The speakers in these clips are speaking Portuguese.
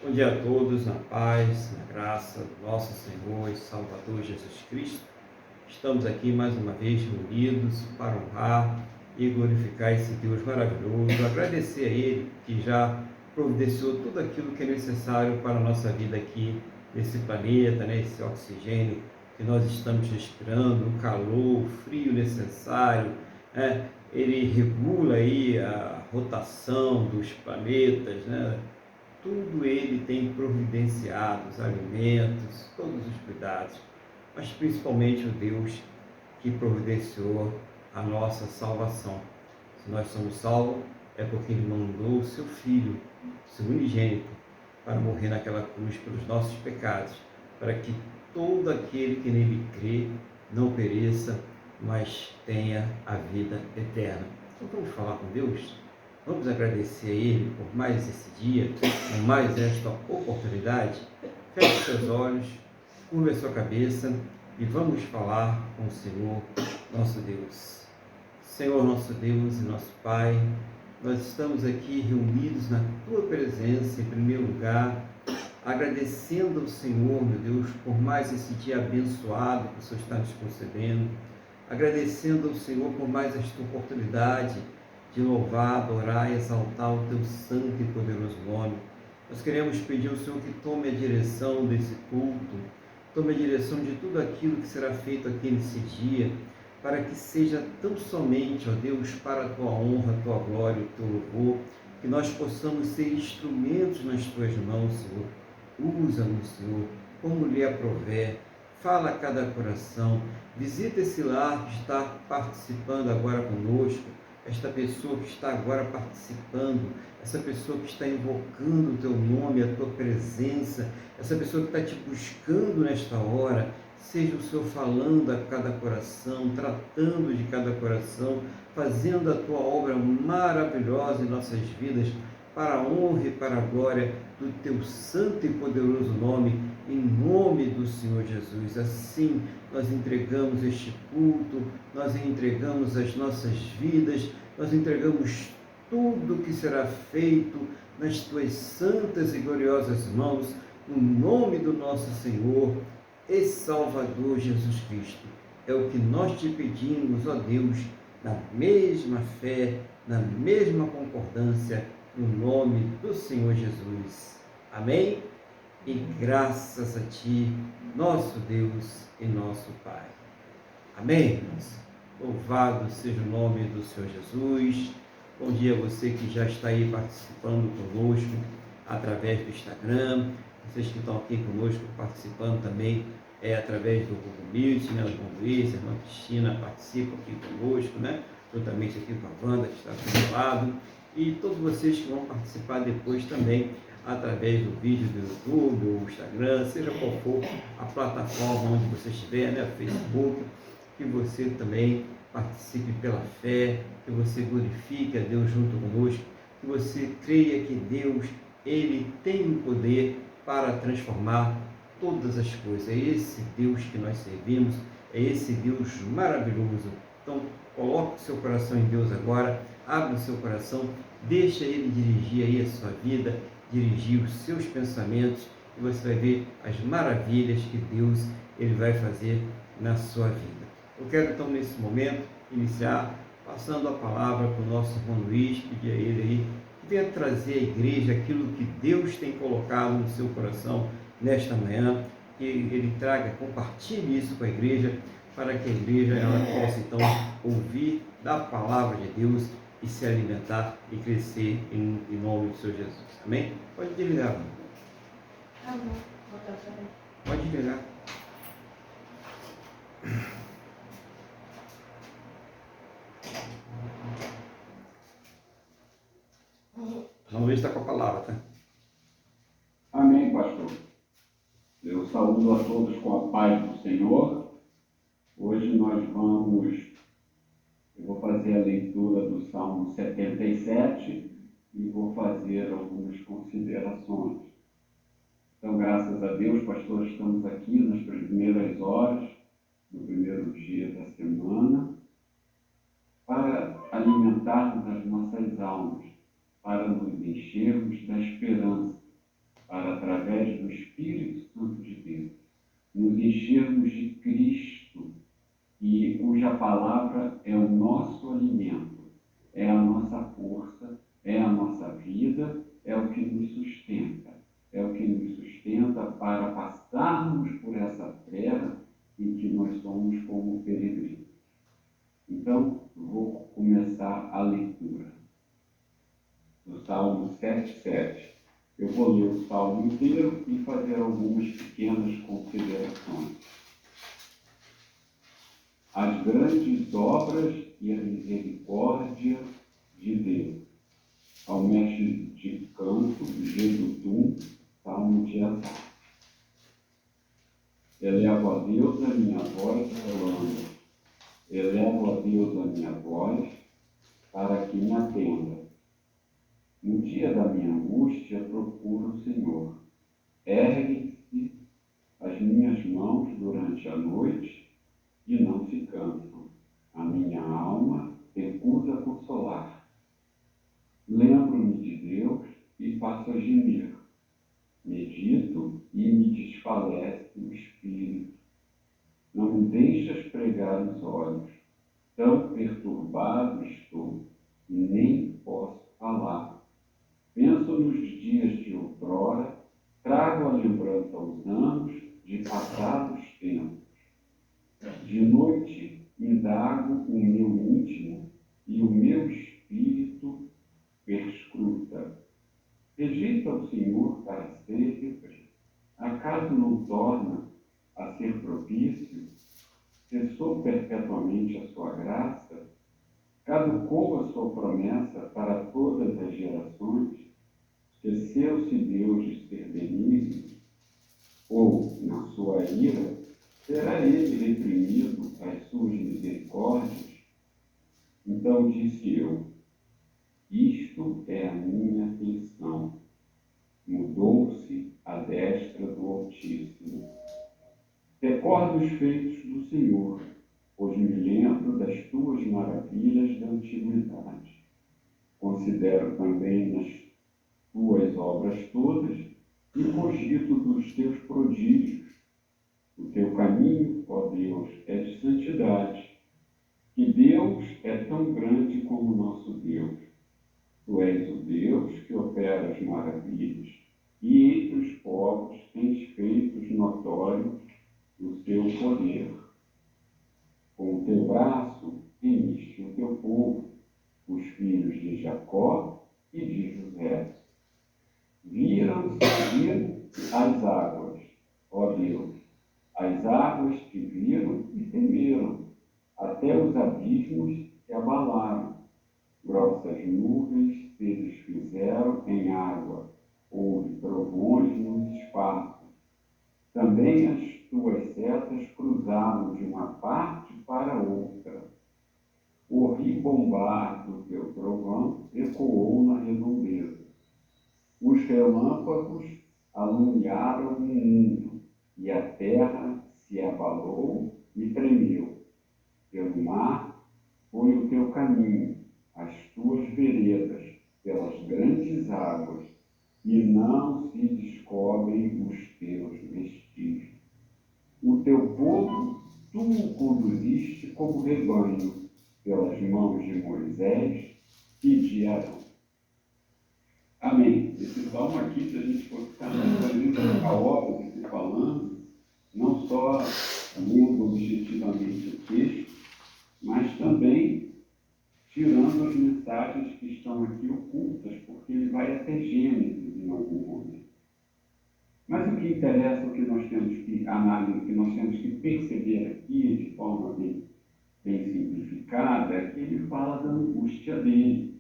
Bom dia a todos, na paz, na graça do nosso Senhor e Salvador Jesus Cristo. Estamos aqui mais uma vez reunidos para honrar e glorificar esse Deus maravilhoso, agradecer a Ele que já providenciou tudo aquilo que é necessário para a nossa vida aqui nesse planeta, né? Esse oxigênio que nós estamos respirando, o calor, o frio necessário, né? Ele regula aí a rotação dos planetas, né? Tudo ele tem providenciado, os alimentos, todos os cuidados, mas principalmente o Deus que providenciou a nossa salvação. Se nós somos salvos, é porque Ele mandou o seu Filho, seu unigênito, para morrer naquela cruz pelos nossos pecados, para que todo aquele que nele crê não pereça, mas tenha a vida eterna. Então vamos falar com Deus? Vamos agradecer a Ele por mais esse dia, por mais esta oportunidade. Feche seus olhos, curva a sua cabeça e vamos falar com o Senhor, nosso Deus. Senhor, nosso Deus e nosso Pai, nós estamos aqui reunidos na Tua presença, em primeiro lugar, agradecendo ao Senhor, meu Deus, por mais esse dia abençoado que o Senhor está nos concedendo, agradecendo ao Senhor por mais esta oportunidade de louvar, adorar e exaltar o Teu santo e poderoso nome. Nós queremos pedir ao Senhor que tome a direção desse culto, tome a direção de tudo aquilo que será feito aqui nesse dia, para que seja tão somente, ó Deus, para a Tua honra, a Tua glória, o Teu louvor, que nós possamos ser instrumentos nas Tuas mãos, Senhor. Usa-nos, Senhor, como lhe aprouver. Fala a cada coração, visita esse lar que está participando agora conosco, esta pessoa que está agora participando, essa pessoa que está invocando o Teu nome, a Tua presença, essa pessoa que está Te buscando nesta hora. Seja o Senhor falando a cada coração, tratando de cada coração, fazendo a Tua obra maravilhosa em nossas vidas, para a honra e para a glória do Teu santo e poderoso nome, em nome do Senhor Jesus. Assim, nós entregamos este culto, nós entregamos as nossas vidas, nós entregamos tudo que será feito nas Tuas santas e gloriosas mãos, no nome do nosso Senhor e Salvador Jesus Cristo. É o que nós Te pedimos, ó Deus, na mesma fé, na mesma concordância, no nome do Senhor Jesus. Amém? E graças a Ti, nosso Deus e nosso Pai. Amém, irmãos? Louvado seja o nome do Senhor Jesus. Bom dia a você que já está aí participando conosco através do Instagram, vocês que estão aqui conosco participando também através do Google Meet, né? O irmão Luiz, a irmã Cristina participam aqui conosco, né? Juntamente aqui com a Wanda, que está aqui do lado, e todos vocês que vão participar depois também através do vídeo do YouTube, ou Instagram, seja qual for a plataforma onde você estiver, né? Facebook, que você também participe pela fé, que você glorifique a Deus junto conosco, que você creia que Deus, Ele tem o poder para transformar todas as coisas. É esse Deus que nós servimos, é esse Deus maravilhoso. Então, coloque o seu coração em Deus agora, abra o seu coração, deixa Ele dirigir aí a sua vida, dirigir os seus pensamentos, e você vai ver as maravilhas que Deus Ele vai fazer na sua vida. Eu quero então nesse momento iniciar passando a palavra para o nosso irmão Luiz, pedir a ele aí que venha trazer à igreja aquilo que Deus tem colocado no seu coração nesta manhã, que ele traga, compartilhe isso com a igreja, para que a igreja ela possa então ouvir da palavra de Deus e se alimentar e crescer em nome do Senhor Jesus. Amém? Pode desligar, mano. Pode desligar. João Luiz está com a palavra, tá? Amém, pastor. Eu saúdo a todos com a paz do Senhor. Hoje eu vou fazer a leitura do Salmo 77 e vou fazer algumas considerações. Então, graças a Deus, pastor, estamos aqui nas primeiras horas, no primeiro dia da semana, para alimentarmos as nossas almas, para nos enchermos da esperança para, através do Espírito Santo de Deus, nos enchermos de Cristo, e cuja palavra é o nosso alimento, é a nossa força, é a nossa vida, é o que nos sustenta. É o que nos sustenta para passarmos por essa terra em que nós somos como peregrinos. Então, vou começar a leitura do Salmo 7,7. Eu vou ler o Salmo inteiro e fazer algumas pequenas considerações. As grandes obras e a misericórdia de Deus. Ao mestre de canto, Gedutum, Salmo de Asaf. Elevo a Deus a minha voz falando. Elevo a Deus a minha voz para que me atenda. No dia da minha angústia procuro o Senhor. Erguem-se as minhas mãos durante a noite e não se cansam. A minha alma recusa consolar. Lembro-me de Deus e passo a gemer. Medito e me desfalece o espírito. Não me deixas pregar os olhos. Tão perturbado estou e nem posso falar. Penso nos dias de outrora, trago a lembrança aos anos de passados tempos. De noite indago o meu íntimo e o meu espírito perscruta. Rejeita o Senhor para sempre? Acaso não torna a ser propício? Cessou perpetuamente a sua graça? Caducou a sua promessa para todas as gerações? Esqueceu-se Deus de ser benigno? Ou, na sua ira, será ele reprimido as suas misericórdias? Então disse eu, isto é a minha aflição. Mudou-se a destra do Altíssimo. Recordo os feitos do Senhor, pois me lembro das tuas maravilhas da antiguidade. Considero também as tuas obras todas e cogito dos teus prodígios. O teu caminho, ó Deus, é de santidade. Que Deus é tão grande como o nosso Deus. Tu és o Deus que opera as maravilhas, e entre os povos tens feito notório o teu poder. Com o teu braço remiste o teu povo, os filhos de Jacó e de José. Viram-se as águas, ó Deus, as águas te viram e temeram, até os abismos se abalaram. Grossas nuvens se desfizeram em água, houve trovões nos espaços. Também as tuas setas cruzaram de uma parte para outra. O ribombar do teu trovão ecoou na redondeza. Os relâmpagos alumiaram o mundo, e a terra se abalou e tremeu. Pelo mar foi o teu caminho, as tuas veredas, pelas grandes águas, e não se descobrem os teus vestígios. O teu povo tu o conduziste como rebanho, pelas mãos de Moisés e de Arão. Amém. Esse salmo aqui, se a gente for ficar horas aqui falando, não só lendo objetivamente o texto, mas também tirando as mensagens que estão aqui ocultas, porque ele vai até Gênesis em algum momento. Mas o que interessa, o que nós temos que analisar, o que nós temos que perceber aqui, de forma bem simplificada, é que ele fala da angústia dele.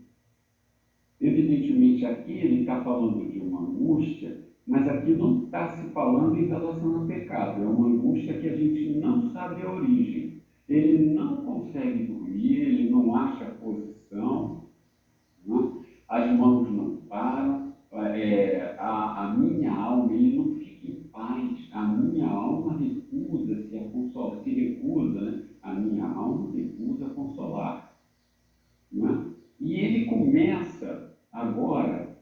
Evidentemente, aqui ele está falando de uma angústia, mas aqui não está se falando em relação ao pecado. É uma angústia que a gente não sabe a origem. Ele não consegue dormir, ele não acha posição, não? As mãos não param, a minha alma, ele não fica em paz. A minha alma recusa-se a consolar, se recusa, né? A minha alma recusa a consolar. Não é? E ele começa agora,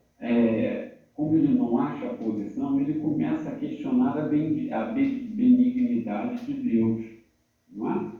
como ele não acha a posição, ele começa a questionar a benignidade de Deus, não é?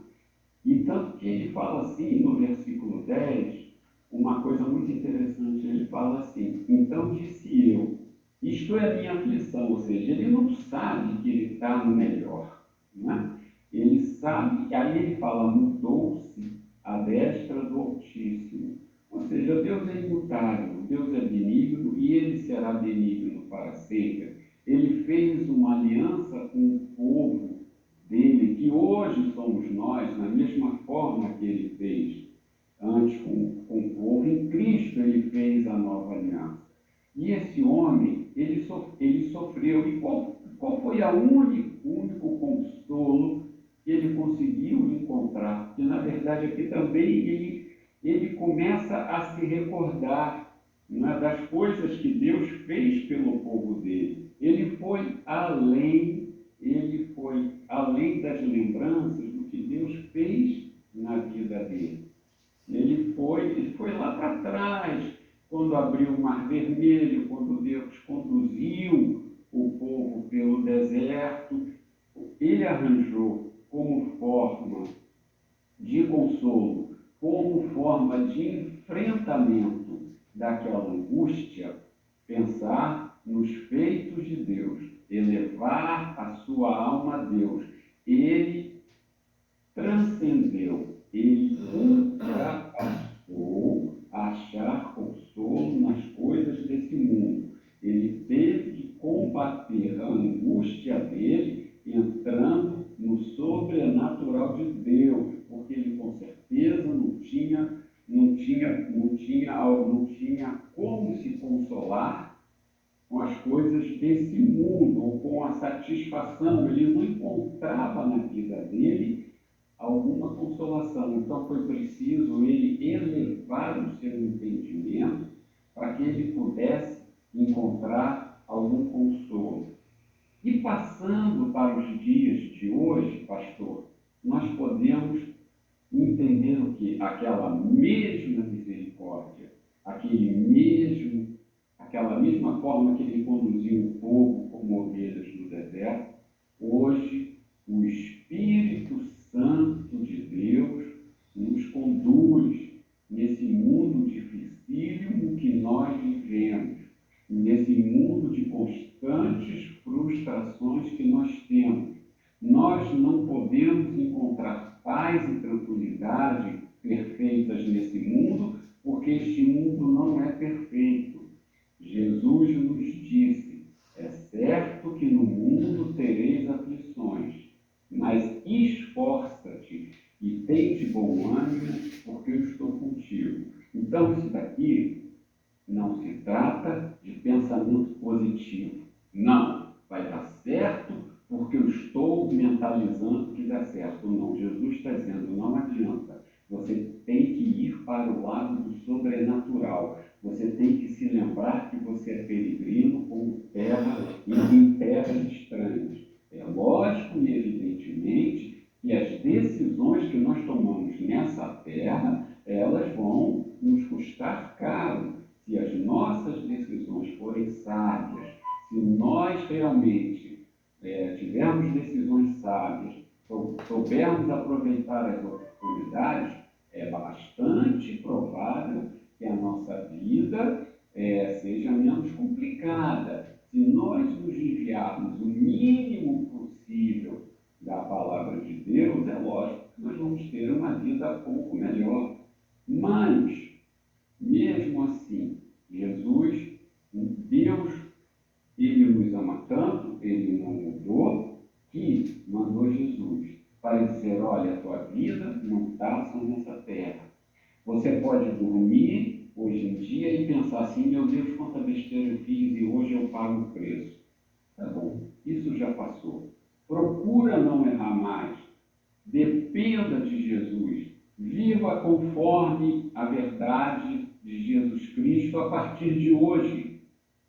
E tanto que ele fala assim, no versículo 10, uma coisa muito interessante, ele fala assim: então disse eu, isto é a minha aflição, ou seja, ele não sabe que ele está no melhor, não é? Ele sabe, e aí ele fala, mudou-se a destra do Altíssimo. Ou seja, Deus é imutável, Deus é benigno e ele será benigno para sempre. Ele fez uma aliança com o povo dele, que hoje somos nós, na mesma forma que ele fez antes com o povo. Em Cristo ele fez a nova aliança. E esse homem, ele sofreu. E qual foi o único consolo que ele conseguiu encontrar? Porque, na verdade, aqui também ele começa a se recordar, não é, das coisas que Deus fez pelo povo dele. Ele foi além das lembranças do que Deus fez na vida dele. Ele foi lá para trás, quando abriu o Mar Vermelho, quando Deus conduziu o povo pelo deserto. Ele arranjou como forma de consolo, como forma de enfrentamento daquela angústia, pensar nos feitos de Deus, elevar a sua alma a Deus. Ele transcendeu, ele ultrapassou a achar consolo nas coisas desse mundo. Ele teve que combater a angústia dele entrando no sobrenatural de Deus, porque ele com certeza não tinha como se consolar com as coisas desse mundo, ou com a satisfação. Ele não encontrava na vida dele alguma consolação. Então foi preciso ele elevar o seu entendimento para que ele pudesse encontrar algum consolo. E passando para os dias de hoje, pastor, nós podemos entender o que? Aquela mesma misericórdia, aquela mesma forma que ele conduziu o povo como ovelhas no deserto, hoje o Espírito Santo de Deus nos conduz nesse mundo dificílimo que nós vivemos, nesse mundo de constantes frustrações que nós temos. Nós não podemos encontrar paz e tranquilidade perfeitas nesse mundo, porque este mundo não é perfeito. Jesus nos disse: é certo que no mundo tereis aflições, mas esforça-te e tem de bom ânimo, porque eu estou contigo. Então, isso daqui não se trata de pensamento positivo. Não, vai dar certo porque eu estou mentalizando que dá certo. Não, Jesus está dizendo, não adianta. Você tem que ir para o lado do sobrenatural. Você tem que se lembrar que você é peregrino como terra e em terras estranhas. É lógico e evidentemente que as decisões que nós tomamos nessa terra, elas vão nos custar caro. Se as nossas decisões forem sábias, se nós realmente tivermos decisões sábias, soubermos aproveitar as oportunidades, é bastante provável que a nossa vida seja menos complicada. Se nós nos enviarmos o mínimo possível da palavra de Deus, é lógico que nós vamos ter uma vida um pouco melhor. Mas, mesmo assim, Jesus, Deus, ele nos ama tanto, ele não mudou, que mandou Jesus para dizer: olha, a tua vida não está só nessa terra. Você pode dormir hoje em dia e pensar assim: meu Deus, quanta besteira eu fiz e hoje eu pago o preço. Tá bom, isso já passou. Procura não errar mais. Dependa de Jesus. Viva conforme a verdade de Jesus Cristo a partir de hoje.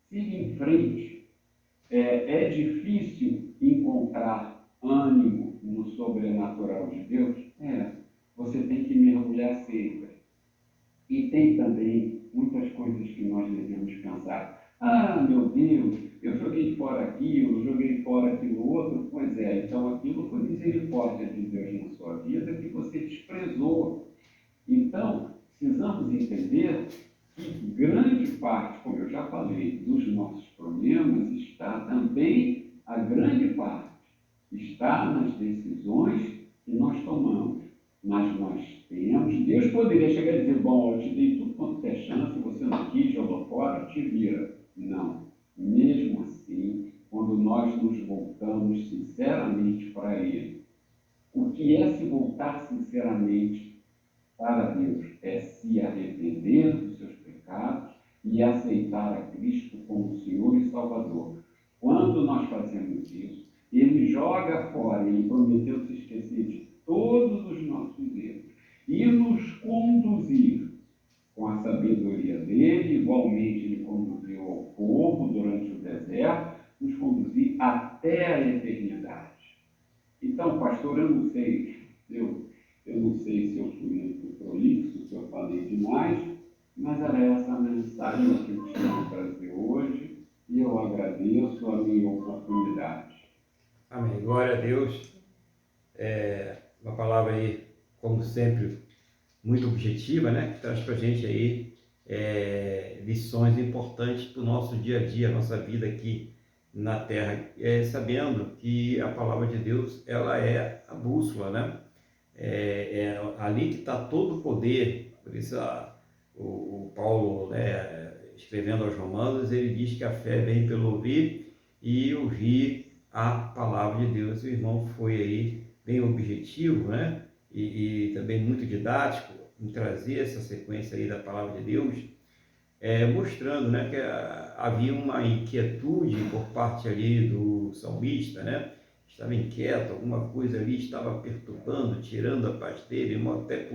Siga em frente. É difícil encontrar ânimo no sobrenatural de Deus? Você tem que mergulhar sempre. E tem também muitas coisas que nós devemos pensar. Ah, meu Deus, eu joguei joguei fora aquilo, joguei fora aquilo outro. Pois é, então aquilo foi misericórdia de Deus na sua vida que você desprezou. Então, precisamos entender que grande parte, como eu já falei, dos nossos problemas está também, a grande parte, está nas decisões que nós tomamos. Mas nós temos, Deus poderia chegar e dizer, bom, eu te dei tudo quanto é chance, você não quis, jogou fora, te vira. Não. Mesmo assim, quando nós nos voltamos sinceramente para Ele, o que é se voltar sinceramente para Deus? É se arrepender dos seus pecados e aceitar a Cristo como Senhor e Salvador. Quando nós fazemos isso, Ele joga fora, Ele prometeu se esquecer de todos os nossos erros e nos conduzir com a sabedoria dele, igualmente Ele conduziu ao povo durante o deserto, nos conduzir até a eternidade. Então, pastor, eu não sei, eu não sei se eu fui muito prolixo, se eu falei demais, mas era essa a mensagem que eu tinha que trazer hoje e eu agradeço a minha oportunidade. Amém. Glória a Deus. Uma palavra aí, como sempre, muito objetiva, né? Que traz para a gente aí lições importantes para o nosso dia a dia, nossa vida aqui na Terra, sabendo que a palavra de Deus, ela é a bússola, né? Ali que está todo o poder. Por isso o Paulo, né, escrevendo aos Romanos, ele diz que a fé vem pelo ouvir e ouvir a palavra de Deus. O irmão foi aí bem objetivo, né? E também muito didático em trazer essa sequência aí da palavra de Deus, mostrando, né, que havia uma inquietude por parte ali do salmista, né? Estava inquieto, alguma coisa ali estava perturbando, tirando a paz dele. O até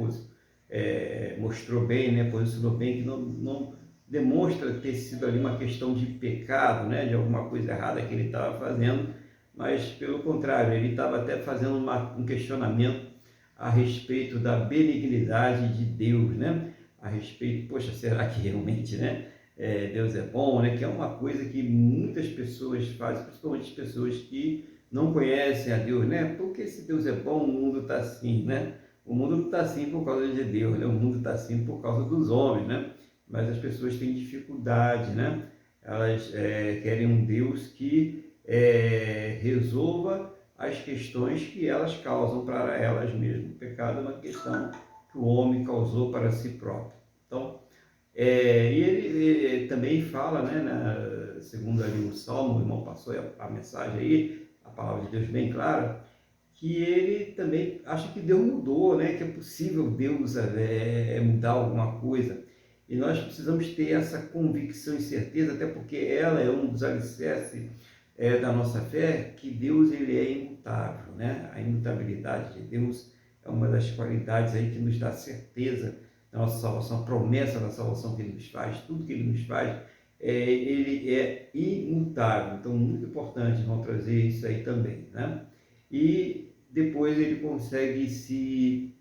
mostrou bem, né, posicionou bem, que não demonstra ter sido ali uma questão de pecado, né, de alguma coisa errada que ele estava fazendo, mas pelo contrário, ele estava até fazendo um questionamento a respeito da benignidade de Deus, né? A respeito, poxa, será que realmente, né, Deus é bom, né? Que é uma coisa que muitas pessoas fazem, principalmente as pessoas que não conhecem a Deus, né? Porque se Deus é bom, o mundo está assim, né? O mundo não está assim por causa de Deus, né? O mundo está assim por causa dos homens, né? Mas as pessoas têm dificuldade, né? Elas querem um Deus que resolva as questões que elas causam para elas mesmas. O pecado é uma questão que o homem causou para si próprio. Então, e ele também fala, né, segundo ali o Salmo, o irmão passou a mensagem aí, a palavra de Deus bem clara, que ele também acha que Deus mudou, né, que é possível Deus mudar alguma coisa. E nós precisamos ter essa convicção e certeza, até porque ela é um dos alicerces da nossa fé, que Deus ele é imutável, né? A imutabilidade de Deus é uma das qualidades aí que nos dá certeza da nossa salvação, a promessa da salvação que Ele nos faz, tudo que Ele nos faz, Ele é imutável. Então, muito importante não trazer isso aí também, né? E depois ele consegue se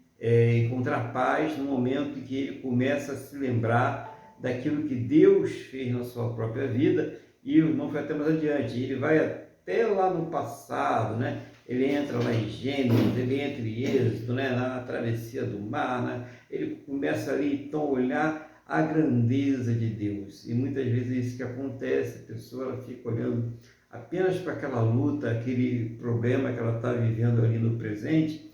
encontrar paz no momento em que ele começa a se lembrar daquilo que Deus fez na sua própria vida. E o irmão foi até mais adiante, ele vai até lá no passado, né? Ele entra lá em Gênesis, ele entra em Êxodo, né? Na travessia do mar, né? Ele começa ali então a olhar a grandeza de Deus. E muitas vezes é isso que acontece, a pessoa ela fica olhando apenas para aquela luta, aquele problema que ela está vivendo ali no presente,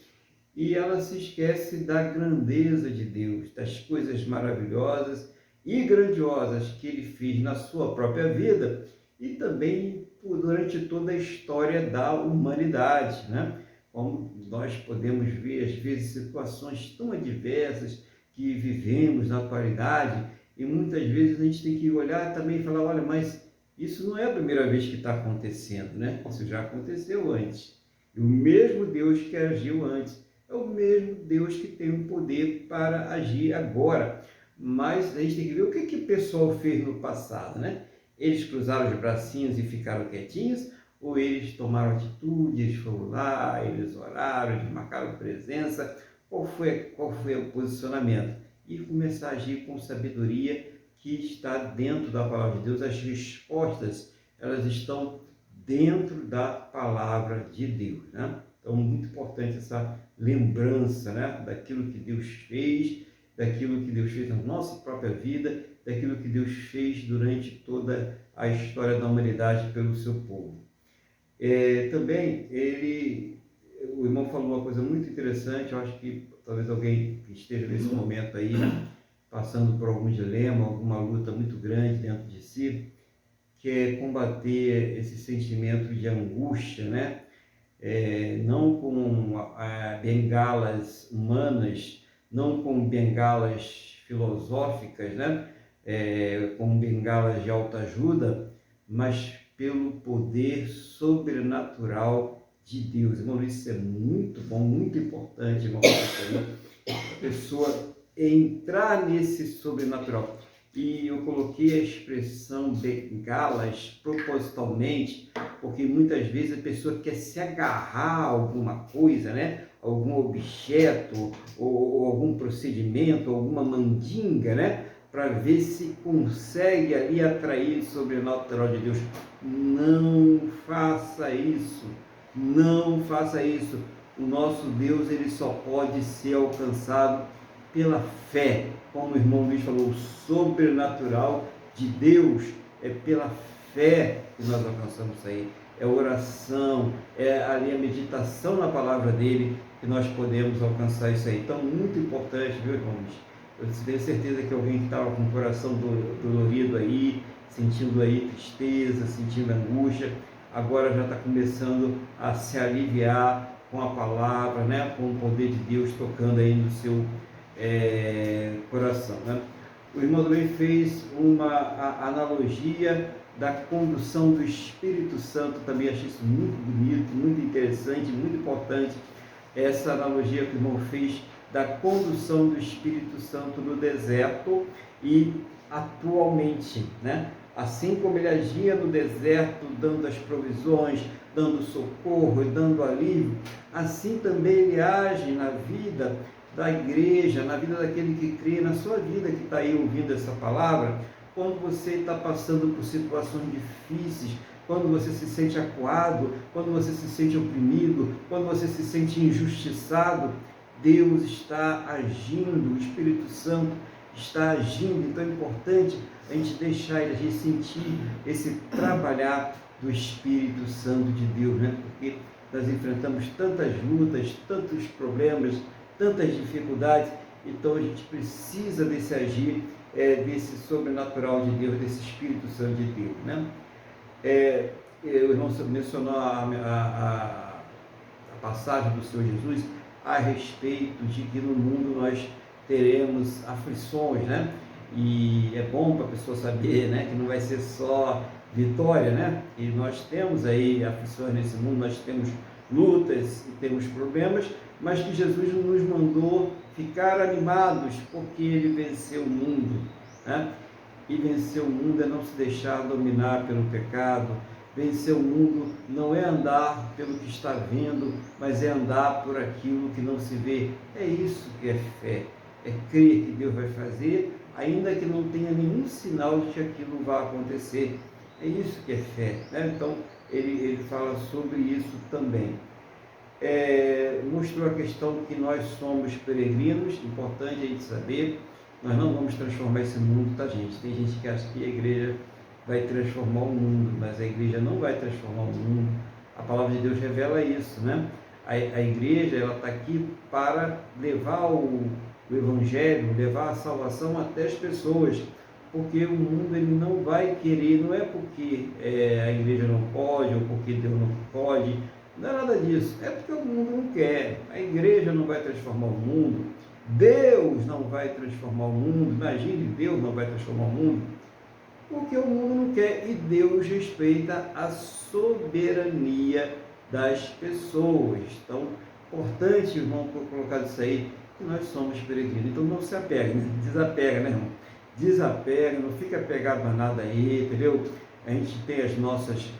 e ela se esquece da grandeza de Deus, das coisas maravilhosas e grandiosas que Ele fez na sua própria vida e também durante toda a história da humanidade, né? Como nós podemos ver, às vezes, situações tão adversas que vivemos na atualidade, e muitas vezes a gente tem que olhar também e falar, olha, mas isso não é a primeira vez que está acontecendo, né? Isso já aconteceu antes. E o mesmo Deus que agiu antes é o mesmo Deus que tem o poder para agir agora. Mas a gente tem que ver o que o pessoal fez no passado, né? Eles cruzaram os bracinhos e ficaram quietinhos, ou eles tomaram atitude, eles foram lá, eles oraram, eles marcaram presença. Qual foi o posicionamento? E começar a agir com sabedoria que está dentro da palavra de Deus. As respostas, elas estão dentro da palavra de Deus, né? Então, muito importante essa lembrança, né, daquilo que Deus fez, daquilo que Deus fez na nossa própria vida, daquilo que Deus fez durante toda a história da humanidade pelo seu povo. Também, o irmão falou uma coisa muito interessante, eu acho que talvez alguém que esteja nesse momento aí, passando por algum dilema, alguma luta muito grande dentro de si, que é combater esse sentimento de angústia, né? Não com bengalas humanas, não com bengalas filosóficas, né? Com bengalas de autoajuda, mas pelo poder sobrenatural de Deus. Irmão, isso é muito bom, muito importante, irmão, a pessoa entrar nesse sobrenatural. E eu coloquei a expressão bengalas propositalmente, porque muitas vezes a pessoa quer se agarrar a alguma coisa, né? Algum objeto, ou algum procedimento, alguma mandinga, né? Para ver se consegue ali atrair o sobrenatural de Deus. Não faça isso, não faça isso. O nosso Deus, ele só pode ser alcançado pela fé. Como o irmão Luiz falou, o sobrenatural de Deus é pela fé que nós alcançamos isso aí. É oração, é ali a meditação na palavra dele que nós podemos alcançar isso aí. Então, muito importante, viu, irmãos? Eu tenho certeza que alguém que estava com o coração dolorido aí, sentindo aí tristeza, sentindo angústia, agora já está começando a se aliviar com a palavra, né? Com o poder de Deus tocando aí no seu coração, né? O irmão também fez uma analogia da condução do Espírito Santo, também achei isso muito bonito, muito interessante, muito importante, essa analogia que o irmão fez da condução do Espírito Santo no deserto e atualmente, né? Assim como ele agia no deserto, dando as provisões, dando socorro e dando alívio, assim também ele age na vida da igreja, na vida daquele que crê, na sua vida que está aí ouvindo essa palavra. Quando você está passando por situações difíceis, quando você se sente acuado, quando você se sente oprimido, quando você se sente injustiçado, Deus está agindo, o Espírito Santo está agindo. Então é importante a gente deixar, a gente sentir esse trabalhar do Espírito Santo de Deus, né? Porque nós enfrentamos tantas lutas, tantos problemas, tantas dificuldades, então a gente precisa desse agir, desse sobrenatural de Deus, desse Espírito Santo de Deus, né? O irmão mencionou a passagem do Senhor Jesus a respeito de que no mundo nós teremos aflições, né? E é bom para a pessoa saber, né, que não vai ser só vitória, né? E nós temos aí aflições nesse mundo, nós temos lutas e temos problemas, mas que Jesus nos mandou ficar animados porque ele venceu o mundo, né? E vencer o mundo é não se deixar dominar pelo pecado. Vencer o mundo não é andar pelo que está vendo, mas é andar por aquilo que não se vê. É isso que é fé, é crer que Deus vai fazer, ainda que não tenha nenhum sinal de que aquilo vai acontecer. É isso que é fé, né? Então, ele fala sobre isso também. Mostrou a questão que nós somos peregrinos, importante a gente saber, nós não vamos transformar esse mundo, tá, gente? Tem gente que acha que a igreja vai transformar o mundo, mas a igreja não vai transformar o mundo. A palavra de Deus revela isso, né? A igreja, ela está aqui para levar o evangelho, levar a salvação até as pessoas, porque o mundo ele não vai querer, não é porque a igreja não pode, ou porque Deus não pode, não é nada disso, é porque o mundo não quer. A igreja não vai transformar o mundo, Deus não vai transformar o mundo, imagine, Deus não vai transformar o mundo, porque o mundo não quer, e Deus respeita a soberania das pessoas. Então, importante, irmão, colocar isso aí, que nós somos peregrinos. Então não se apega, né? Desapega, né, irmão? Desapega, não fica apegado a nada aí, entendeu? A gente tem as nossas,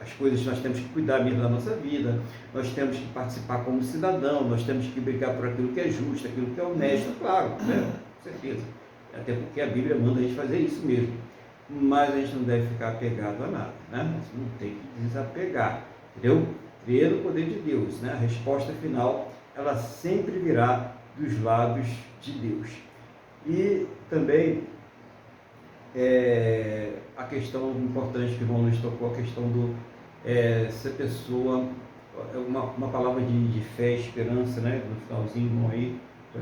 as coisas que nós temos que cuidar mesmo da nossa vida, nós temos que participar como cidadão, nós temos que brigar por aquilo que é justo, aquilo que é honesto, claro, né? Com certeza. Até porque a Bíblia manda a gente fazer isso mesmo. mas a gente não deve ficar apegado a nada, né? A gente não tem que desapegar, entendeu? Crer no poder de Deus, né? A resposta final, ela sempre virá dos lábios de Deus. E também a questão importante que o irmão Luiz tocou, a questão do se a pessoa, uma palavra de fé e esperança, né? No finalzinho, irmão aí,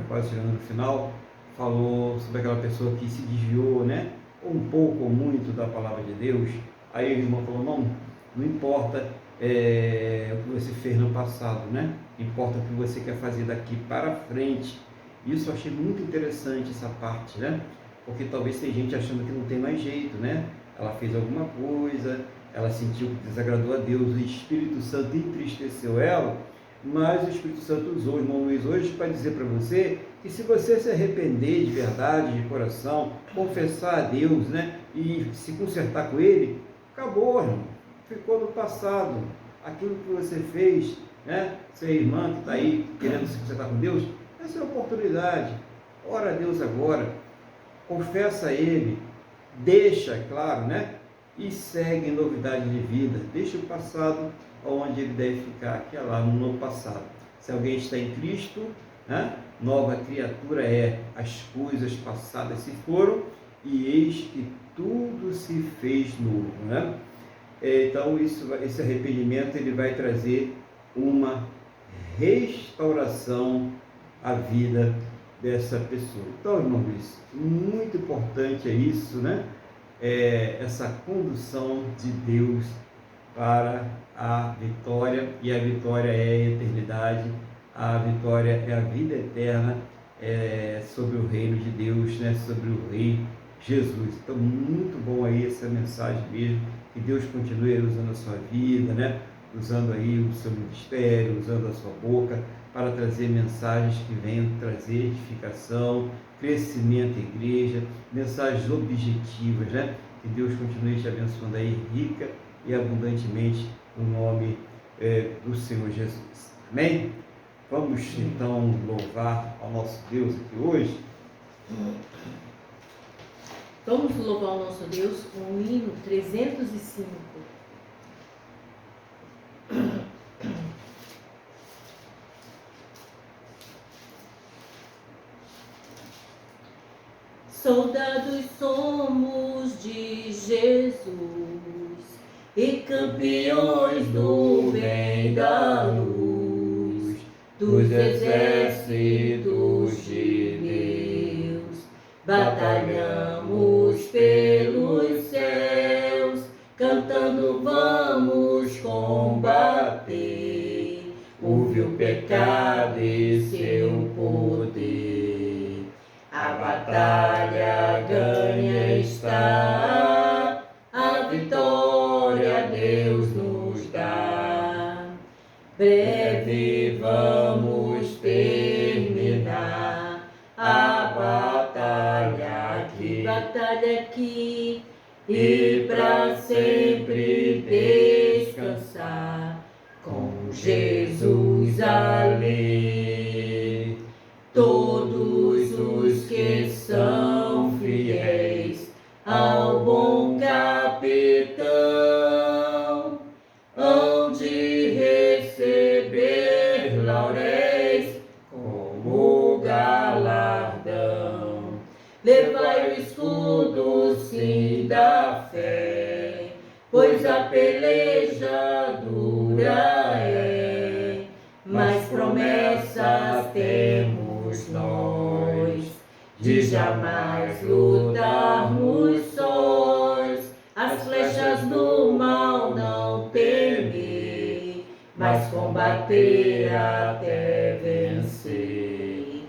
quase chegando no final, falou sobre aquela pessoa que se desviou, né? Um pouco ou muito da palavra de Deus. Aí o irmão falou, não importa o que você fez no passado, né? Importa o que você quer fazer daqui para frente. Isso eu achei muito interessante, essa parte, né? Porque talvez tem gente achando que não tem mais jeito, né? Ela fez alguma coisa, ela sentiu que desagradou a Deus, o Espírito Santo entristeceu ela, mas o Espírito Santo usou o irmão Luiz hoje para dizer para você que se você se arrepender de verdade, de coração, confessar a Deus, né? E se consertar com Ele, acabou, irmão. Ficou no passado. Aquilo que você fez, né? Sua irmã que está aí querendo se consertar com Deus, essa é a oportunidade. Ora a Deus agora, confessa a Ele, deixa, claro, né? E segue em novidade de vida. Deixa o passado onde ele deve ficar, que é lá no passado. Se alguém está em Cristo, né? Nova criatura é, as coisas passadas se foram e eis que tudo se fez novo, né? Então esse arrependimento ele vai trazer uma restauração à vida dessa pessoa. Então, irmão Luiz, muito importante é isso, né? Essa condução de Deus para a vitória, e a vitória é a eternidade, a vitória é a vida eterna sobre o reino de Deus, né? Sobre o Rei Jesus. Então, muito bom aí essa mensagem mesmo, que Deus continue usando a sua vida, né? Usando aí o seu ministério, usando a sua boca, para trazer mensagens que venham trazer edificação, crescimento à igreja, mensagens objetivas, né? Que Deus continue te abençoando aí rica e abundantemente no nome do Senhor Jesus. Amém? Vamos então louvar ao nosso Deus aqui hoje. Vamos louvar o nosso Deus com o hino 305. Soldados somos de Jesus e campeões do bem da luz, dos exércitos de Deus. Batalhamos pelos céus, cantando vamos combater o vil pecado e seu poder. A batalha ganha está, a vitória Deus nos dá. Breve vamos terminar a batalha aqui, e para sempre descansar com Jesus ali. Todos os que são fiéis ao bom capitão hão de receber lauréis como galardão. Levai o escudo, sim, da fé, pois a peleja dura é, mas promessas temos nós, de jamais lutarmos sós. As flechas do mal não temer, mas combater até vencer.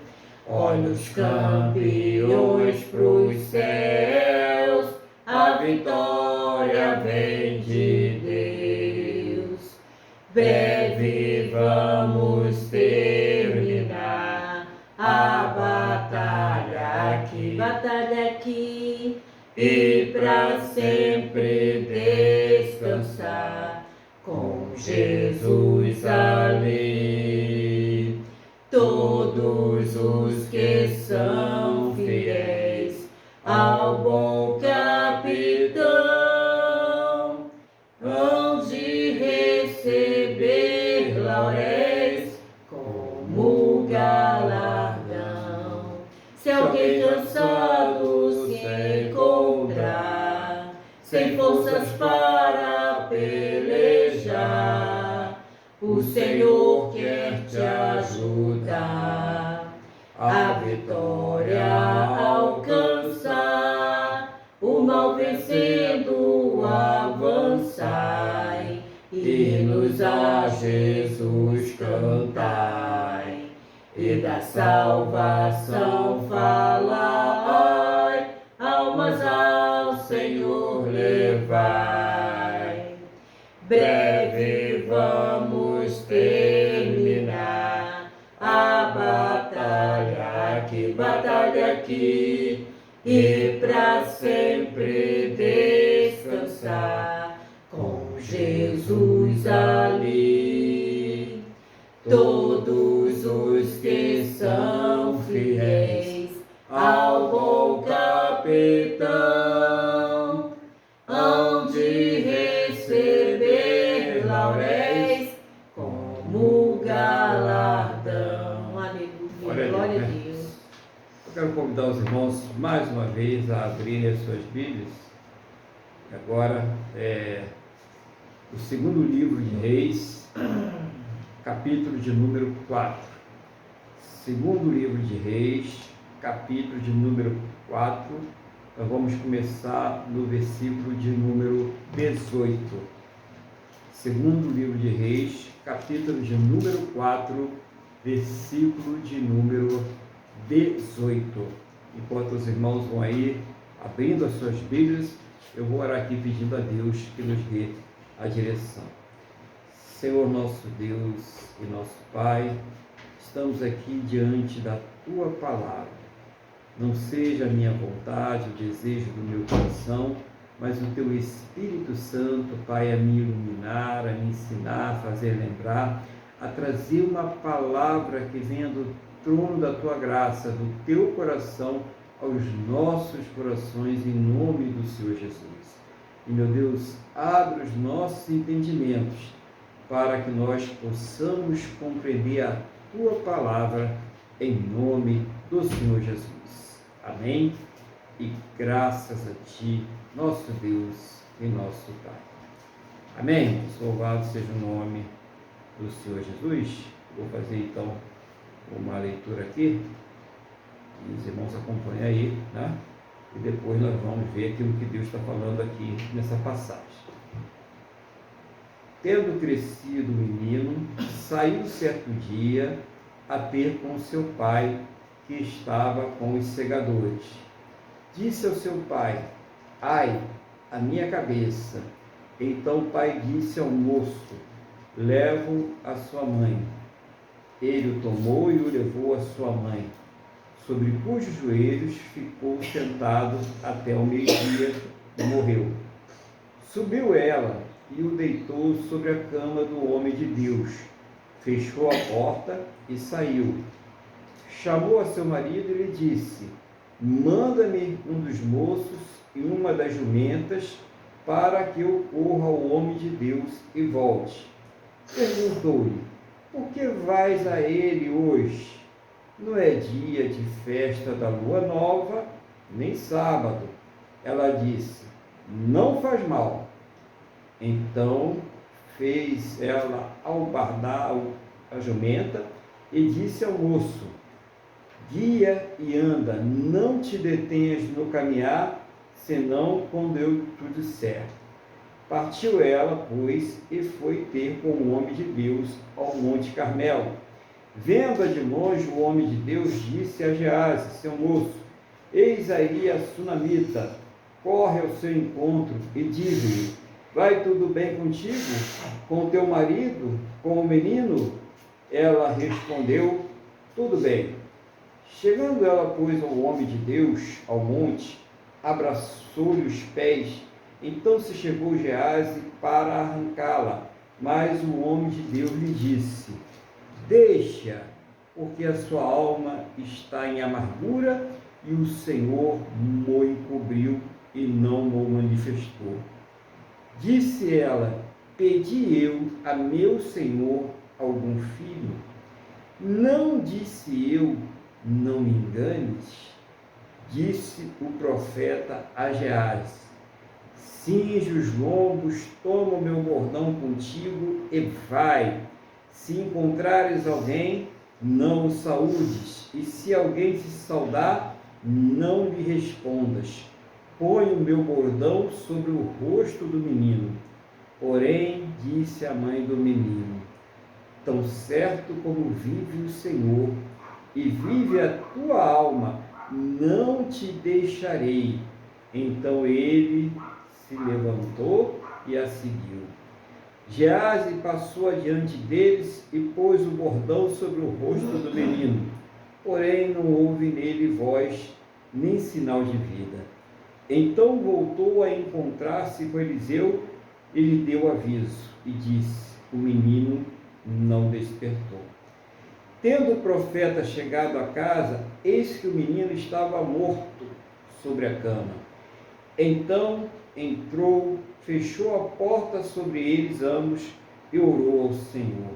Olha os campeões pros céus, a vitória vem de Deus. Breve vamos terminar a batalha aqui, e para sempre descansar com Jesus ali. Todos os que são fiéis ao bom capitão sem forças para pelejar. O Senhor quer te ajudar a vitória alcançar, o mal vencendo avançai, hinos a Jesus cantai, e da salvação falai, almas ao Senhor levai. Breve vamos terminar a batalha aqui, e pra sempre descansar com Jesus ali. Todos os que são fiéis ao bom capitão hão de receber lauréis como galardão. Aleluia, glória a Deus. Eu quero convidar os irmãos mais uma vez a abrirem as suas Bíblias. Agora o segundo livro de Reis, capítulo de número 4. Segundo livro de Reis, capítulo de número 4. Nós vamos começar no versículo de número 18. Segundo livro de Reis, capítulo de número 4, versículo de número 18. Enquanto os irmãos vão aí abrindo as suas Bíblias, eu vou orar aqui pedindo a Deus que nos dê a direção. Senhor nosso Deus e nosso Pai, estamos aqui diante da Tua Palavra. Não seja a minha vontade, o desejo do meu coração, mas o Teu Espírito Santo, Pai, a me iluminar, a me ensinar, a fazer lembrar, a trazer uma palavra que venha do trono da Tua graça, do Teu coração, aos nossos corações, em nome do Senhor Jesus. E, meu Deus, abre os nossos entendimentos, para que nós possamos compreender a Tua Palavra, em nome do Senhor Jesus. Amém? E graças a Ti, nosso Deus e nosso Pai. Amém? Louvado seja o nome do Senhor Jesus. Vou fazer então uma leitura aqui, e os irmãos acompanham aí, né? E depois nós vamos ver aquilo que Deus está falando aqui nessa passagem. Tendo crescido o menino, saiu certo dia a ter com seu pai, que estava com os segadores. Disse ao seu pai: ai, a minha cabeça. Então o pai disse ao moço: leva-o à sua mãe. Ele o tomou e o levou à sua mãe, sobre cujos joelhos ficou sentado até o meio-dia e morreu. Subiu ela e o deitou sobre a cama do homem de Deus, fechou a porta e saiu. Chamou a seu marido e lhe disse: manda-me um dos moços e uma das jumentas, para que eu corra ao homem de Deus e volte. Perguntou-lhe: por que vais a ele hoje? Não é dia de festa da lua nova, nem sábado. Ela disse: não faz mal. Então fez ela albardar a jumenta e disse ao moço: guia e anda, não te detenhas no caminhar, senão quando eu te disser. Partiu ela, pois, e foi ter com o homem de Deus ao Monte Carmelo. Vendo-a de longe, o homem de Deus disse a Gease, seu moço: eis aí a sunamita, corre ao seu encontro e diz-lhe: vai tudo bem contigo, com teu marido, com o menino? Ela respondeu: tudo bem. Chegando ela, pois, ao homem de Deus, ao monte, abraçou-lhe os pés. Então se chegou Gease para arrancá-la, mas o homem de Deus lhe disse: deixa, porque a sua alma está em amargura, e o Senhor mo encobriu e não mo manifestou. Disse ela: pedi eu a meu Senhor algum filho? Não disse eu: não me enganes? Disse o profeta a Gease: cinge os lombos, toma o meu bordão contigo e vai. Se encontrares alguém, não o saúdes, e se alguém te saudar, não lhe respondas. Põe o meu bordão sobre o rosto do menino. Porém, disse a mãe do menino: tão certo como vive o Senhor, e vive a tua alma, não te deixarei. Então ele se levantou e a seguiu. Geazi passou adiante deles e pôs o bordão sobre o rosto do menino. Porém, não houve nele voz, nem sinal de vida. Então voltou a encontrar-se com Eliseu e lhe deu aviso, e disse: o menino não despertou. Tendo o profeta chegado a casa, eis que o menino estava morto sobre a cama. Então entrou, fechou a porta sobre eles ambos e orou ao Senhor.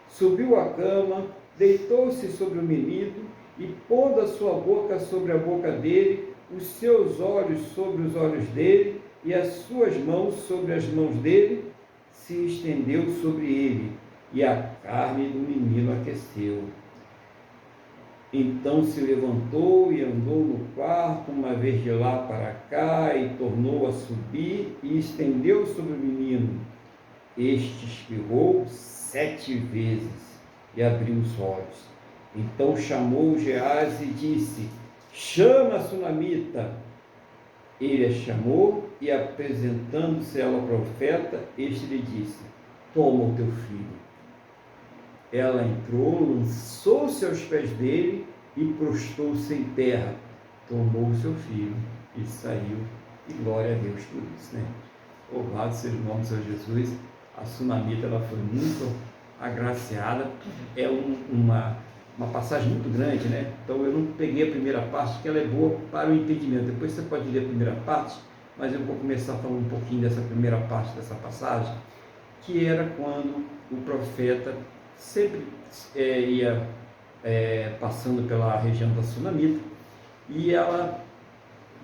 Subiu à cama, deitou-se sobre o menino e, pondo a sua boca sobre a boca dele, os seus olhos sobre os olhos dele e as suas mãos sobre as mãos dele, se estendeu sobre ele, e a carne do menino aqueceu. Então se levantou e andou no quarto, uma vez de lá para cá, e tornou a subir, e estendeu sobre o menino. Este espirrou 7 vezes, e abriu os olhos. Então chamou Geazi e disse: chama a sunamita. Ele a chamou, e apresentando-se ela ao profeta, este lhe disse: toma o teu filho. Ela entrou, lançou-se aos pés dele e prostou-se em terra. Tomou o seu filho e saiu. E glória a Deus por isso, né? Louvado seja o nome do Senhor Jesus. A sunamita, ela foi muito agraciada. É uma passagem muito grande, né? Então eu não peguei a primeira parte, que ela é boa para o entendimento. Depois você pode ler a primeira parte, mas eu vou começar falando um pouquinho dessa primeira parte dessa passagem, que era quando o profeta sempre ia passando pela região da sunamita, e ela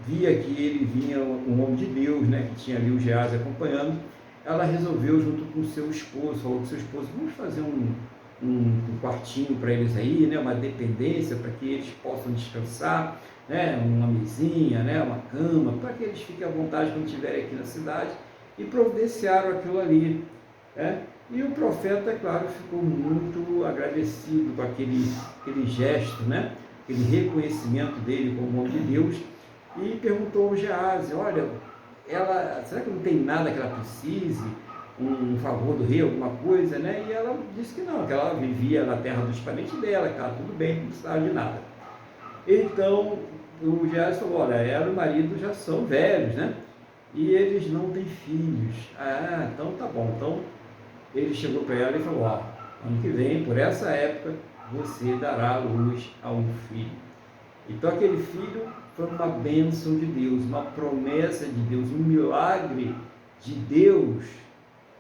via que ele vinha um homem de Deus, né, que tinha ali o Geazi acompanhando. Ela resolveu, junto com o seu esposo, falou com o seu esposo: vamos fazer um quartinho para eles aí, né, uma dependência para que eles possam descansar, né, uma mesinha, né, uma cama, para que eles fiquem à vontade quando estiverem aqui na cidade, e providenciaram aquilo ali, né? E o profeta, é claro, ficou muito agradecido com aquele gesto, né, aquele reconhecimento dele como homem de Deus, e perguntou ao Geazi: olha, será que não tem nada que ela precise? Um favor do rei, alguma coisa, né? E ela disse que não, que ela vivia na terra dos parentes dela, que estava tudo bem, não precisava de nada. Então o Geazi falou: olha, ela e o marido já são velhos, né? E eles não têm filhos. Ah, então tá bom. Então ele chegou para ela e falou: ó, ano que vem, por essa época, você dará luz a um filho. Então aquele filho foi uma bênção de Deus, uma promessa de Deus, um milagre de Deus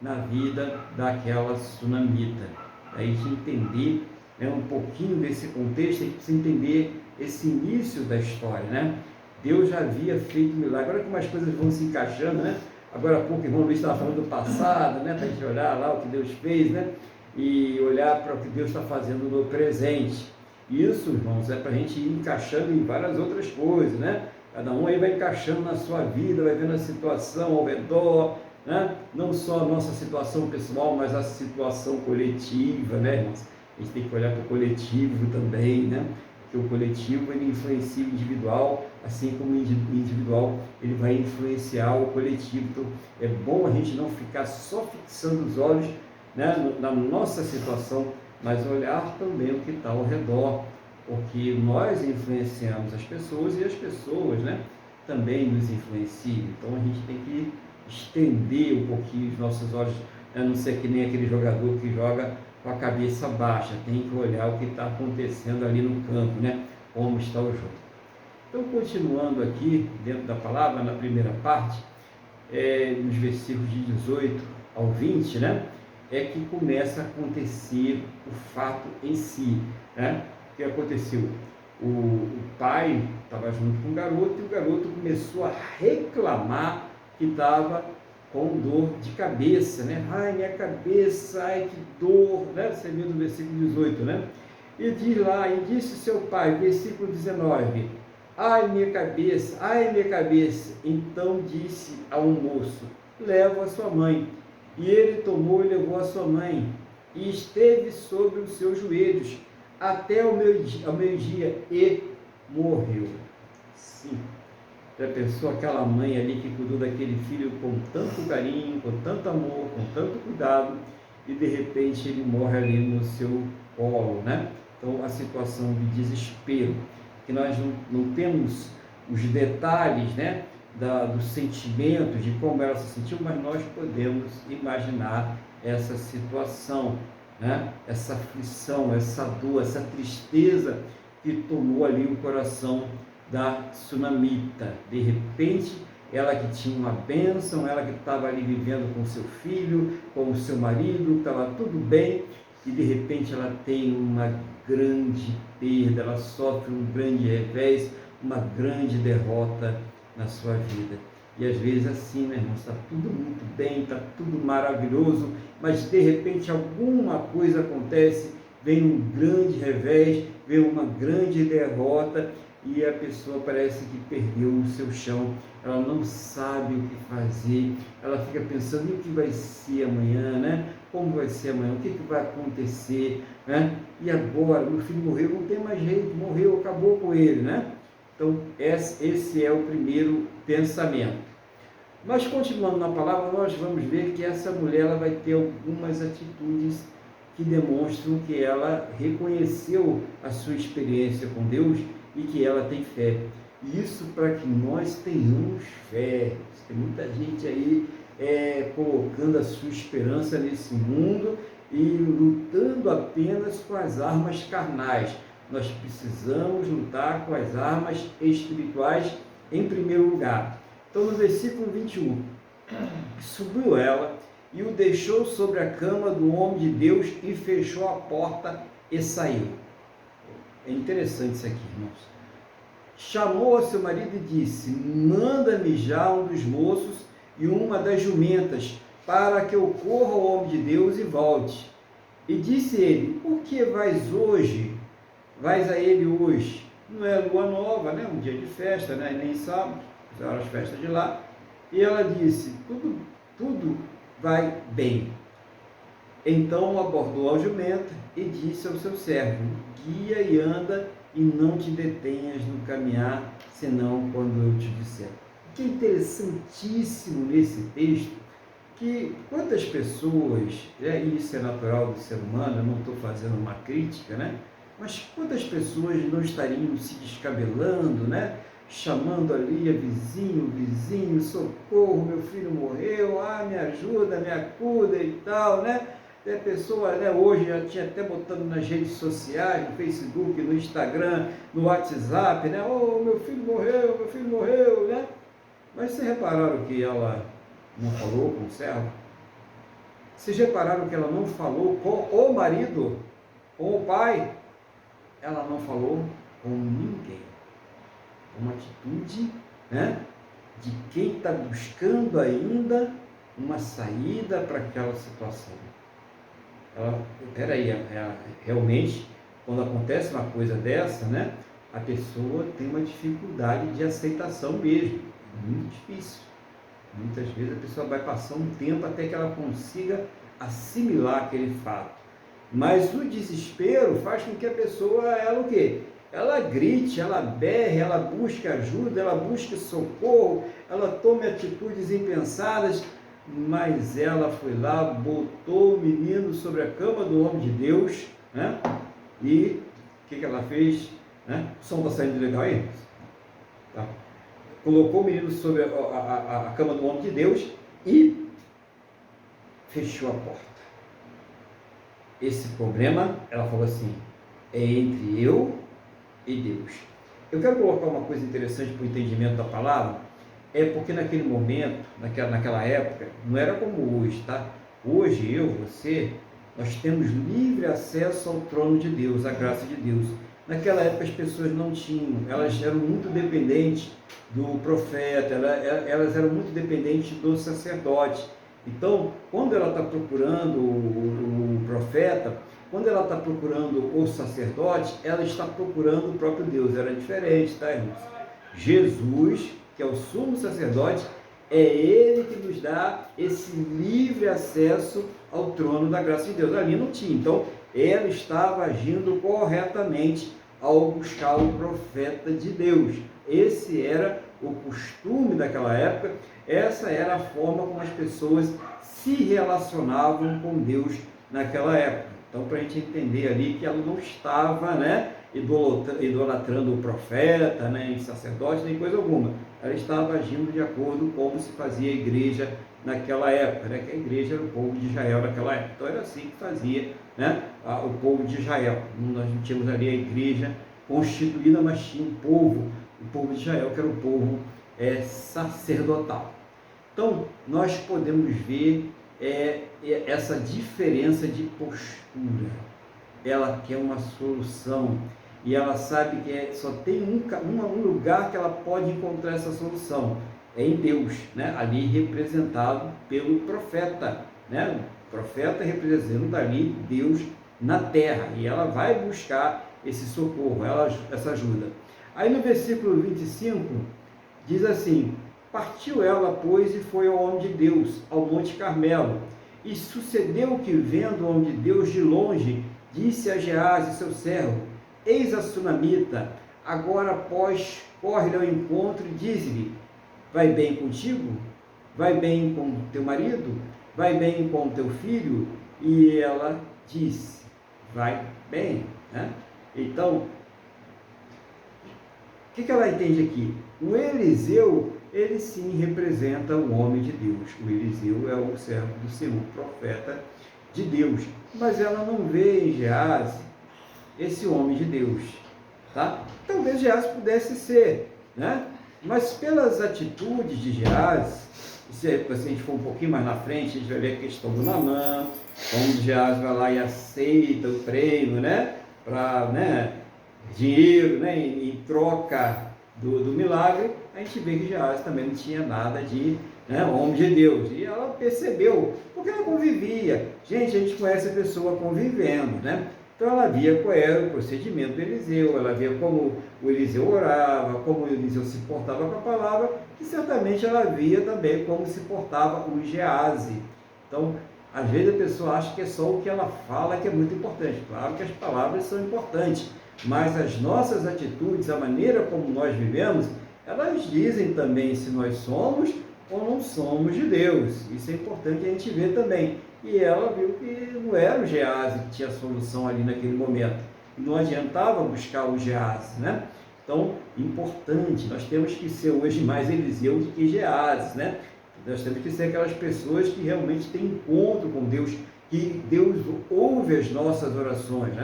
na vida daquela sunamita. Para a gente entender, né, um pouquinho desse contexto, a gente precisa entender esse início da história, né? Deus já havia feito milagre. Agora como as coisas vão se encaixando, né? Agora há pouco o irmão Luiz estava falando do passado, né? Para a gente olhar lá o que Deus fez, né? E olhar para o que Deus está fazendo no presente. Isso, irmãos, é para a gente ir encaixando em várias outras coisas, né? Cada um aí vai encaixando na sua vida, vai vendo a situação ao redor, né? Não só a nossa situação pessoal, mas a situação coletiva, né, irmãos? A gente tem que olhar para o coletivo também, né? Porque o coletivo, ele influencia o individual, assim como o individual, ele vai influenciar o coletivo. Então é bom a gente não ficar só fixando os olhos, né, na nossa situação, mas olhar também o que está ao redor, porque nós influenciamos as pessoas e as pessoas, né, também nos influenciam. Então a gente tem que estender um pouquinho os nossos olhos, né, não ser que nem aquele jogador que joga com a cabeça baixa, tem que olhar o que está acontecendo ali no campo, né, como está o jogo. Então, continuando aqui dentro da palavra, na primeira parte, nos versículos de 18 ao 20, né, é que começa a acontecer o fato em si, né? O que aconteceu? O pai estava junto com o garoto, e o garoto começou a reclamar que estava com dor de cabeça, né? Ai, minha cabeça, ai, que dor, né? Você viu no versículo 18, né? E diz lá, e disse seu pai, versículo 19, ai, minha cabeça, ai, minha cabeça. Então disse ao moço, leva a sua mãe. E ele tomou e levou a sua mãe, e esteve sobre os seus joelhos, até ao meio-dia, e morreu. Sim. Já pensou aquela mãe ali que cuidou daquele filho com tanto carinho, com tanto amor, com tanto cuidado, e de repente ele morre ali no seu colo, né? Então, a situação de desespero, que nós não temos os detalhes, né, dos sentimentos, de como ela se sentiu, mas nós podemos imaginar essa situação, né? Essa aflição, essa dor, essa tristeza que tomou ali o coração da sunamita. De repente, ela que tinha uma bênção, ela que estava ali vivendo com seu filho, com o seu marido, estava tudo bem, e de repente ela tem uma grande perda, ela sofre um grande revés, uma grande derrota na sua vida. E às vezes assim, né, irmão, está tudo muito bem, está tudo maravilhoso, mas de repente alguma coisa acontece, vem um grande revés, vem uma grande derrota, e a pessoa parece que perdeu o seu chão, ela não sabe o que fazer, ela fica pensando o que vai ser amanhã, né? Como vai ser amanhã, o que vai acontecer, né? E agora, meu filho morreu, não tem mais jeito, morreu, acabou com ele, né? Então, esse é o primeiro pensamento. Mas, continuando na palavra, nós vamos ver que essa mulher ela vai ter algumas atitudes que demonstram que ela reconheceu a sua experiência com Deus e que ela tem fé. Isso para que nós tenhamos fé. Tem muita gente aí colocando a sua esperança nesse mundo e lutando apenas com as armas carnais. Nós precisamos lutar com as armas espirituais em primeiro lugar. Então, no versículo 21, subiu ela e o deixou sobre a cama do homem de Deus e fechou a porta e saiu. É interessante isso aqui, irmãos. Chamou a seu marido e disse, manda-me já um dos moços e uma das jumentas, para que eu corra ao homem de Deus e volte. E disse ele, por que vais a ele hoje? Não é lua nova, né? Um dia de festa, né? Nem sábado, fizeram as festas de lá. E ela disse, tudo vai bem. Então abordou a jumenta e disse ao seu servo, guia e anda e não te detenhas no caminhar, senão quando eu te disser. O que é interessantíssimo nesse texto, que quantas pessoas, e isso é natural do ser humano, eu não estou fazendo uma crítica, né? Mas quantas pessoas não estariam se descabelando, né? Chamando ali a vizinho, socorro, meu filho morreu, me ajuda, me acuda e tal, né? A pessoa, né, hoje já tinha até botando nas redes sociais, no Facebook, no Instagram, no WhatsApp, né? Meu filho morreu, né? Mas vocês repararam que ela não falou com o servo? Vocês repararam que ela não falou com o marido, com o pai? Ela não falou com ninguém. Uma atitude, né, de quem está buscando ainda uma saída para aquela situação. Realmente, quando acontece uma coisa dessa, né, a pessoa tem uma dificuldade de aceitação mesmo. É muito difícil. Muitas vezes a pessoa vai passar um tempo até que ela consiga assimilar aquele fato. Mas o desespero faz com que a pessoa, ela o quê? Ela grite, ela berre, ela busque ajuda, ela busque socorro, ela tome atitudes impensadas, mas ela foi lá, botou o menino sobre a cama do homem de Deus, né? E o que ela fez? Né? O som está saindo legal aí? Tá. Colocou o menino sobre a cama do homem de Deus e fechou a porta. Esse problema, ela falou assim, é entre eu e Deus. Eu quero colocar uma coisa interessante para o entendimento da palavra, porque naquele momento, naquela época, não era como hoje, tá? Hoje, você, nós temos livre acesso ao trono de Deus, à graça de Deus. Naquela época as pessoas não tinham, elas eram muito dependentes do profeta, elas eram muito dependentes do sacerdote. Então, quando ela está procurando o profeta, quando ela está procurando o sacerdote, ela está procurando o próprio Deus. Era diferente, tá, irmãos? Jesus, que é o sumo sacerdote, é Ele que nos dá esse livre acesso ao trono da graça de Deus. Ali não tinha. Então, ela estava agindo corretamente ao buscar o profeta de Deus. Esse era o costume daquela época, essa era a forma como as pessoas se relacionavam com Deus naquela época. Então, para a gente entender ali que ela não estava, idolatrando o profeta, nem sacerdote, nem coisa alguma. Ela estava agindo de acordo com como se fazia a igreja naquela época, que a igreja era o povo de Israel naquela época. Então, era assim que fazia, o povo de Israel. Nós não tínhamos ali a igreja constituída, mas tinha o povo de Israel, que era o povo sacerdotal. Então, nós podemos ver essa diferença de postura. Ela quer uma solução e ela sabe que só tem um lugar que ela pode encontrar essa solução, é em Deus, ali representado pelo profeta, o profeta representando ali Deus na terra, e ela vai buscar esse socorro, essa ajuda. Aí no versículo 25, diz assim: partiu ela, pois, e foi ao homem de Deus, ao Monte Carmelo. E sucedeu que, vendo o homem de Deus de longe, disse a Geazi, seu servo: eis a sunamita, agora, pois, corre-lhe ao encontro e diz-lhe: vai bem contigo? Vai bem com teu marido? Vai bem com teu filho? E ela disse: vai bem. Então, o que ela entende aqui? O Eliseu, ele sim representa o homem de Deus. O Eliseu é o servo do Senhor, o profeta de Deus. Mas ela não vê em Geazi esse homem de Deus. Talvez Geazi pudesse ser, mas pelas atitudes de Geazi, se a gente for um pouquinho mais na frente, a gente vai ver a questão do Naamã, como Geazi vai lá e aceita o prêmio, para dinheiro, em troca do milagre. A gente vê que Geazi também não tinha nada de homem de Deus, e ela percebeu, porque ela convivia. Gente, a gente conhece a pessoa convivendo, então ela via qual era o procedimento do Eliseu, ela via como o Eliseu orava, como o Eliseu se portava com a palavra, e certamente ela via também como se portava o Geazi. Então, às vezes a pessoa acha que é só o que ela fala que é muito importante. Claro que as palavras são importantes, mas as nossas atitudes, a maneira como nós vivemos, elas dizem também se nós somos ou não somos de Deus. Isso é importante a gente ver também. E ela viu que não era o Geazi que tinha a solução ali naquele momento. E não adiantava buscar o Geazi, Então, importante, nós temos que ser hoje mais Eliseu do que Geazi, Nós temos que ser aquelas pessoas que realmente têm encontro com Deus, que Deus ouve as nossas orações,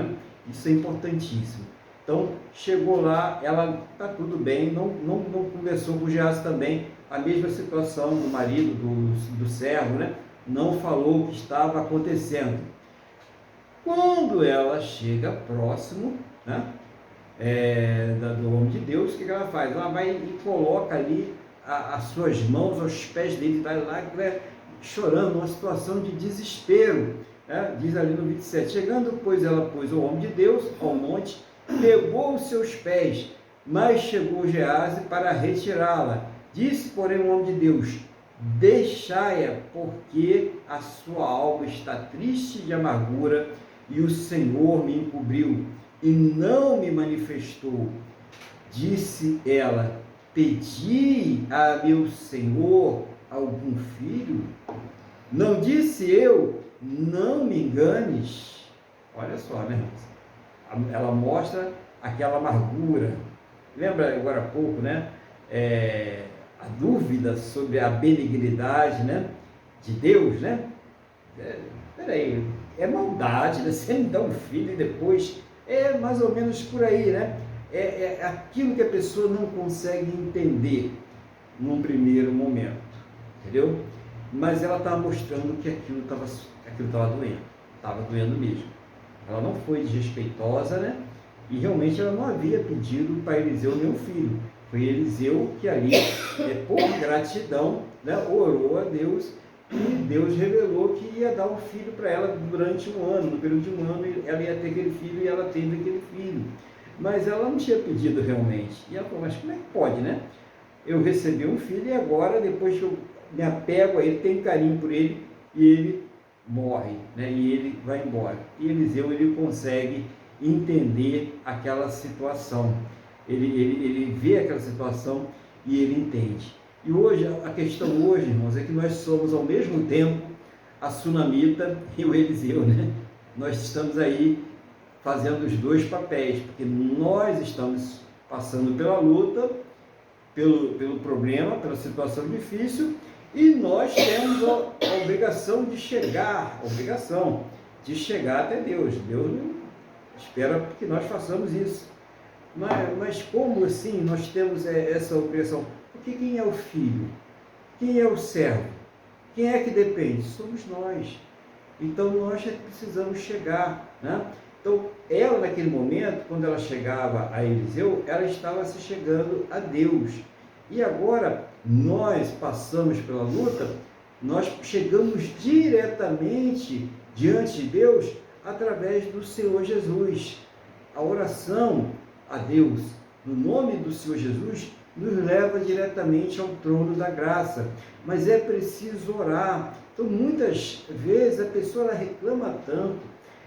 Isso é importantíssimo. Então, chegou lá, ela está tudo bem, não conversou com o Geazi também, a mesma situação do marido, do servo, não falou o que estava acontecendo. Quando ela chega próximo, do homem de Deus, o que ela faz? Ela vai e coloca ali as suas mãos aos pés dele, está lá chorando, uma situação de desespero. Diz ali no 27, chegando, pois ela pôs o homem de Deus ao monte, pegou os seus pés, mas chegou Geazi para retirá-la. Disse, porém, o homem de Deus: deixai-a, porque a sua alma está triste de amargura, e o Senhor me encobriu e não me manifestou. Disse ela: pedi a meu Senhor algum filho? Não disse eu: não me enganes? Olha só, irmãos? Ela mostra aquela amargura. Lembra agora há pouco, a dúvida sobre a benignidade, de Deus, peraí, é maldade, você me dá um filho e depois, é mais ou menos por aí, é aquilo que a pessoa não consegue entender num primeiro momento, entendeu? Mas ela estava mostrando que aquilo estava doendo mesmo. Ela não foi desrespeitosa, E realmente ela não havia pedido para Eliseu nenhum filho. Foi Eliseu que ali, por gratidão, né, orou a Deus, e Deus revelou que ia dar um filho para ela durante um ano. No período de um ano ela ia ter aquele filho, e ela teve aquele filho. Mas ela não tinha pedido realmente. E ela falou, mas como é que pode, né? Eu recebi um filho e agora, depois que eu me apego a ele, tenho carinho por ele, e ele morre, né? E ele vai embora. E Eliseu, ele consegue entender aquela situação. Ele vê aquela situação e ele entende. E hoje, a questão hoje, irmãos, é que nós somos ao mesmo tempo a Sunamita e o Eliseu, né? Nós estamos aí fazendo os dois papéis, porque nós estamos passando pela luta, pelo problema, pela situação difícil, e nós temos a obrigação de chegar até Deus. Deus espera que nós façamos isso. Mas como assim nós temos essa obrigação? Porque quem é o filho? Quem é o servo? Quem é que depende? Somos nós. Então nós precisamos chegar, né? Então ela naquele momento, quando ela chegava a Eliseu, ela estava se chegando a Deus. E agora nós passamos pela luta, nós chegamos diretamente diante de Deus através do Senhor Jesus. A oração a Deus, no nome do Senhor Jesus, nos leva diretamente ao trono da graça. Mas é preciso orar. Então, muitas vezes a pessoa ela reclama tanto,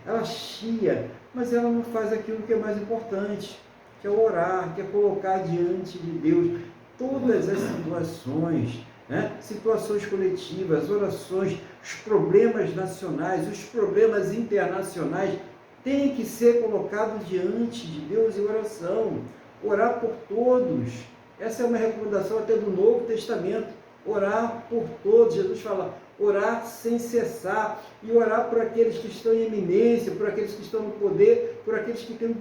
ela chia, mas ela não faz aquilo que é mais importante, que é orar, que é colocar diante de Deus todas as situações, né? Situações coletivas, orações, os problemas nacionais, os problemas internacionais, tem que ser colocado diante de Deus em oração, orar por todos. Essa é uma recomendação até do Novo Testamento, orar por todos. Jesus fala, orar sem cessar, e orar por aqueles que estão em eminência, por aqueles que estão no poder, por aqueles que têm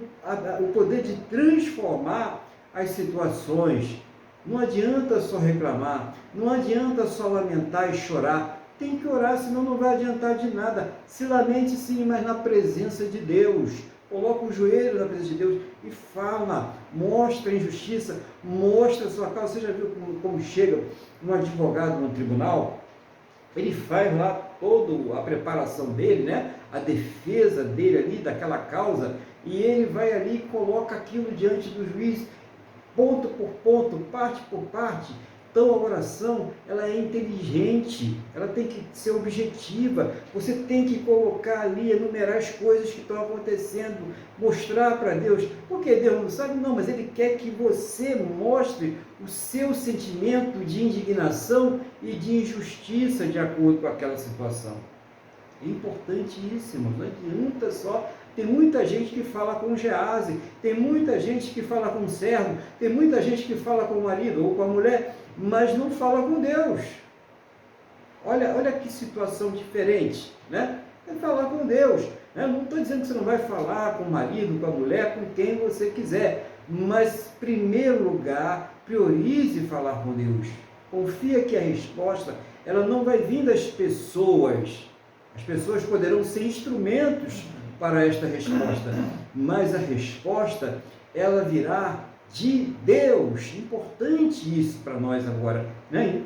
o poder de transformar as situações. Não adianta só reclamar, não adianta só lamentar e chorar. Tem que orar, senão não vai adiantar de nada. Se lamente sim, mas na presença de Deus. Coloca o joelho na presença de Deus e fala, mostra a injustiça, mostra a sua causa. Você já viu como chega um advogado no tribunal? Ele faz lá toda a preparação dele, né? A defesa dele ali, daquela causa, e ele vai ali e coloca aquilo diante do juiz, ponto por ponto, parte por parte. Então a oração, ela é inteligente, ela tem que ser objetiva, você tem que colocar ali, enumerar as coisas que estão acontecendo, mostrar para Deus, porque Deus não sabe, não, mas Ele quer que você mostre o seu sentimento de indignação e de injustiça de acordo com aquela situação. É importantíssimo, não adianta só. Tem muita gente que fala com o Gease, tem muita gente que fala com o servo, tem muita gente que fala com o marido ou com a mulher, mas não fala com Deus. Olha que situação diferente, né? É falar com Deus, né? Não estou dizendo que você não vai falar com o marido, com a mulher, com quem você quiser, mas, em primeiro lugar, priorize falar com Deus. Confia que a resposta, ela não vai vir das pessoas. As pessoas poderão ser instrumentos para esta resposta, mas a resposta, ela virá de Deus. Importante isso para nós agora, né?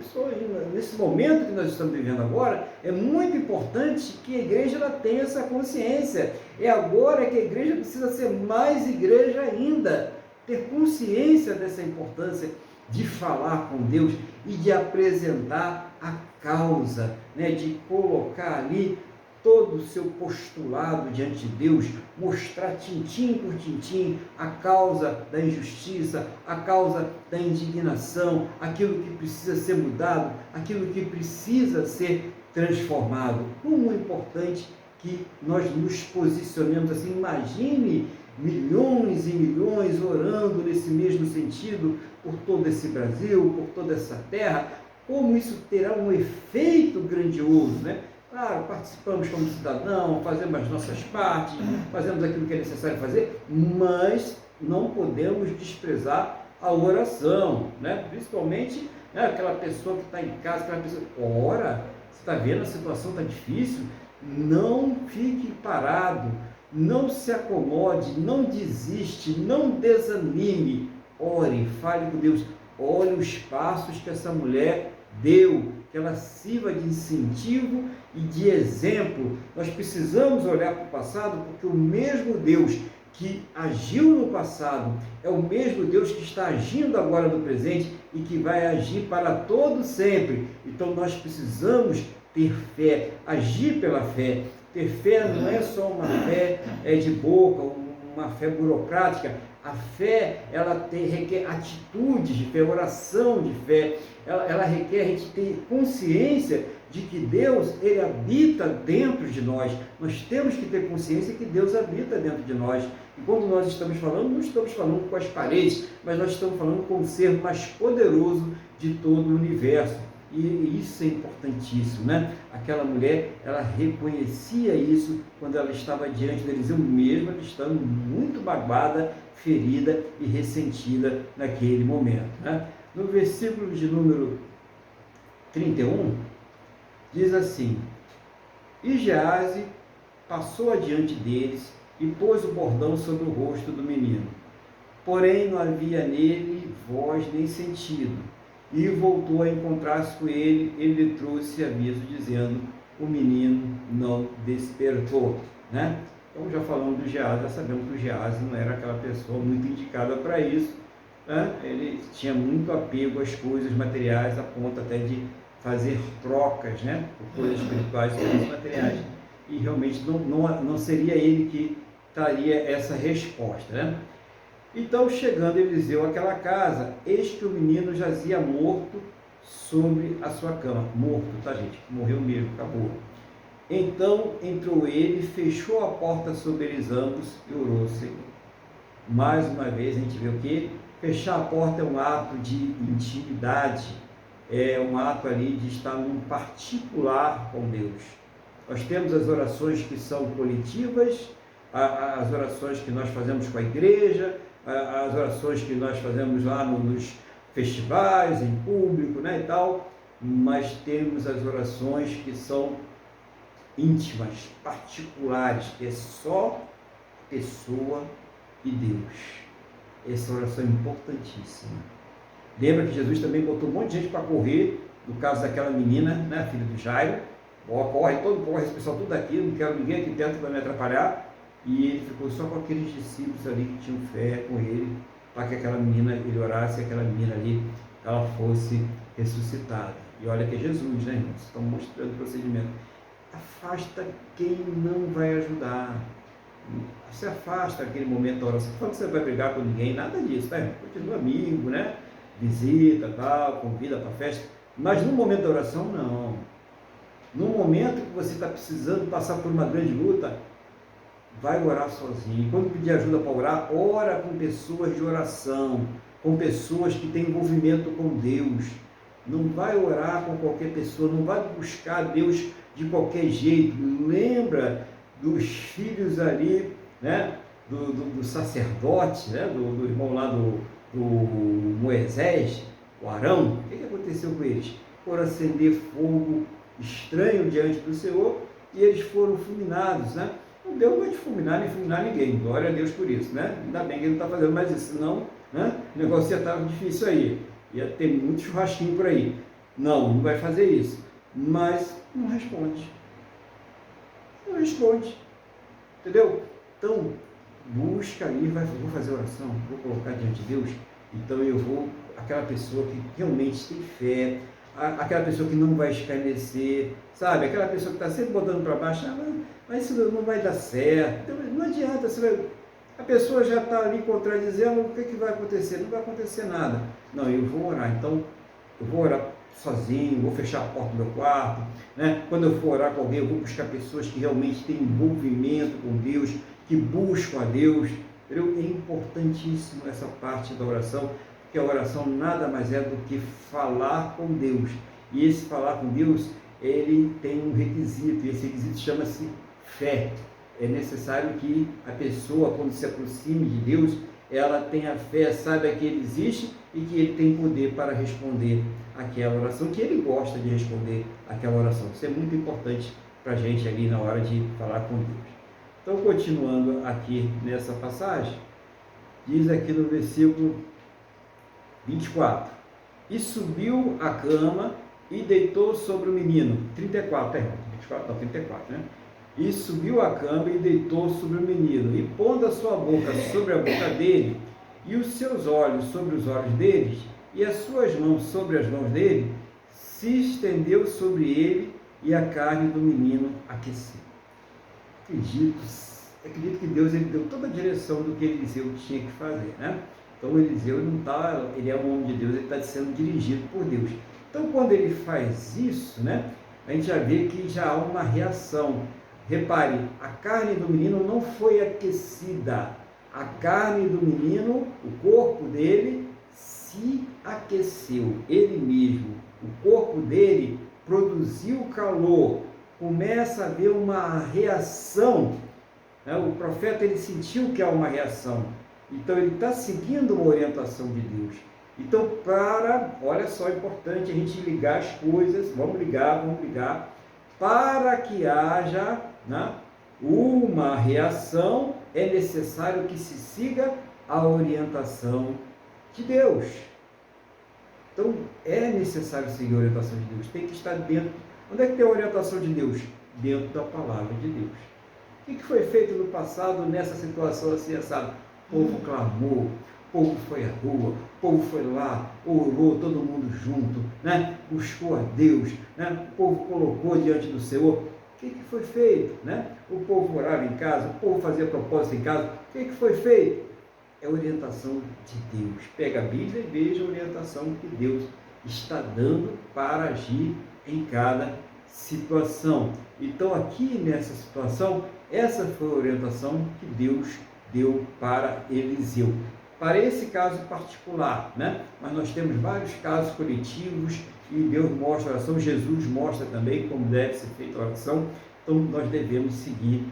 Nesse momento que nós estamos vivendo agora, é muito importante que a igreja ela tenha essa consciência. É agora que a igreja precisa ser mais igreja ainda, ter consciência dessa importância de falar com Deus e de apresentar a causa, né? De colocar ali todo o seu postulado diante de Deus, mostrar tintim por tintim a causa da injustiça, a causa da indignação, aquilo que precisa ser mudado, aquilo que precisa ser transformado. Como é importante que nós nos posicionemos assim. Imagine milhões e milhões orando nesse mesmo sentido por todo esse Brasil, por toda essa terra, como isso terá um efeito grandioso, né? Claro, participamos como cidadão, fazemos as nossas partes, fazemos aquilo que é necessário fazer, mas não podemos desprezar a oração, né? Principalmente, né, aquela pessoa que está em casa, aquela pessoa, ora, você está vendo a situação está difícil, não fique parado, Não se acomode, não desiste, não desanime. Ore, fale com Deus. Olhe os passos que essa mulher deu, que ela sirva de incentivo e de exemplo. Nós precisamos olhar para o passado, porque o mesmo Deus que agiu no passado é o mesmo Deus que está agindo agora no presente e que vai agir para todo sempre. Então nós precisamos ter fé, agir pela fé. Ter fé não é só uma fé de boca, uma fé burocrática. A fé, ela requer atitudes de fé, oração de fé. Ela requer a gente ter consciência de que Deus, ele habita dentro de nós. Nós temos que ter consciência que Deus habita dentro de nós. E quando nós estamos falando, não estamos falando com as paredes, mas nós estamos falando com o ser mais poderoso de todo o universo. E isso é importantíssimo, né? Aquela mulher, ela reconhecia isso quando ela estava diante de Eliseu, mesmo ela estando muito magoada, ferida e ressentida naquele momento, né? No versículo de número 31, diz assim: E Geazi passou adiante deles e pôs o bordão sobre o rosto do menino. Porém, não havia nele voz nem sentido. E voltou a encontrar-se com ele, ele lhe trouxe aviso, dizendo: o menino não despertou, né? Então, já falando do Geazi, já sabemos que o Geazi não era aquela pessoa muito indicada para isso, né? Ele tinha muito apego às coisas materiais, a ponto até de fazer trocas, né, por coisas espirituais e coisas materiais. E realmente não seria ele que traria essa resposta, né? Então, chegando Eliseu àquela casa, eis que o menino jazia morto sobre a sua cama. Morto, tá, gente? Morreu mesmo, acabou. Então entrou ele, fechou a porta sobre eles ambos e orou ao Senhor. Mais uma vez a gente vê o quê? Fechar a porta é um ato de intimidade, é um ato ali de estar num particular com Deus. Nós temos as orações que são coletivas, as orações que nós fazemos com a igreja, as orações que nós fazemos lá nos festivais, em público, né, e tal, mas temos as orações que são íntimas, particulares, que é só pessoa e Deus. Essa oração é importantíssima. Lembra que Jesus também botou um monte de gente para correr, no caso daquela menina, né, filha do Jairo, corre, esse pessoal tudo aqui, não quero ninguém aqui dentro para me atrapalhar. E ele ficou só com aqueles discípulos ali que tinham fé com ele, para que aquela menina, ele orasse e aquela menina ali, ela fosse ressuscitada. E olha que é Jesus, né, irmãos? Estão mostrando o procedimento. Afasta quem não vai ajudar. Se afasta aquele momento da oração. Não fala que você vai brigar com ninguém, nada disso, tá, irmão? Continua amigo, né? Visita, tal, convida para a festa. Mas no momento da oração, não. No momento que você está precisando passar por uma grande luta, vai orar sozinho. Quando pedir ajuda para orar, ora com pessoas de oração, com pessoas que têm envolvimento com Deus. Não vai orar com qualquer pessoa, não vai buscar Deus de qualquer jeito. Lembra dos filhos ali, né, do sacerdote, né, do irmão lá do Moisés, o Arão. O que aconteceu com eles? Foram acender fogo estranho diante do Senhor e eles foram fulminados, né? Deus não vai te fulminar nem fulminar ninguém, glória a Deus por isso, né? Ainda bem que ele não está fazendo mais isso, senão, né, o negócio ia estar difícil aí, ia ter muito churrasquinho por aí. Não vai fazer isso, mas não responde, entendeu? Então, busca ali, vou fazer oração, vou colocar diante de Deus, então eu vou, aquela pessoa que realmente tem fé, aquela pessoa que não vai escarnecer, sabe? Aquela pessoa que está sempre botando para baixo, mas isso não vai dar certo, então, não adianta, a pessoa já está ali contradizendo, o que vai acontecer? Não vai acontecer nada. Não, eu vou orar, então eu vou orar sozinho, vou fechar a porta do meu quarto, né? Quando eu for orar com alguém, eu vou buscar pessoas que realmente têm envolvimento com Deus, que buscam a Deus, entendeu? É importantíssimo essa parte da oração, porque a oração nada mais é do que falar com Deus, e esse falar com Deus, ele tem um requisito, e esse requisito chama-se fé. É necessário que a pessoa, quando se aproxime de Deus, ela tenha fé, saiba que Ele existe e que Ele tem poder para responder aquela oração, que Ele gosta de responder aquela oração. Isso é muito importante para a gente ali na hora de falar com Deus. Então, continuando aqui nessa passagem, diz aqui no versículo 24: e subiu à cama e deitou sobre o menino. 34, 24, não, 34, né? E subiu à cama e deitou sobre o menino, e pondo a sua boca sobre a boca dele, e os seus olhos sobre os olhos deles, e as suas mãos sobre as mãos dele, se estendeu sobre ele, e a carne do menino aqueceu. Acredito que Deus ele deu toda a direção do que Eliseu tinha que fazer, né? Então Eliseu não está, ele é um homem de Deus, ele está sendo dirigido por Deus. Então quando ele faz isso, né, a gente já vê que já há uma reação. Repare, a carne do menino não foi aquecida. A carne do menino, o corpo dele, se aqueceu. Ele mesmo, o corpo dele produziu calor. Começa a haver uma reação. Né? O profeta ele sentiu que há uma reação. Então ele está seguindo uma orientação de Deus. Então, olha só, é importante a gente ligar as coisas, vamos ligar, para que haja, né, uma reação, é necessário que se siga a orientação de Deus. Então, é necessário seguir a orientação de Deus, tem que estar dentro. Onde é que tem a orientação de Deus? Dentro da palavra de Deus. O que foi feito no passado nessa situação assim, assado? O povo clamou, o povo foi à rua, o povo foi lá, orou, todo mundo junto, né? Buscou a Deus, né? O povo colocou diante do Senhor. O que foi feito? Né? O povo orava em casa, o povo fazia propósito em casa. O que foi feito? É a orientação de Deus. Pega a Bíblia e veja a orientação que Deus está dando para agir em cada situação. Então aqui nessa situação, essa foi a orientação que Deus deu para Eliseu. Para esse caso particular, né? Mas nós temos vários casos coletivos e Deus mostra a oração, Jesus mostra também como deve ser feita a oração. Então nós devemos seguir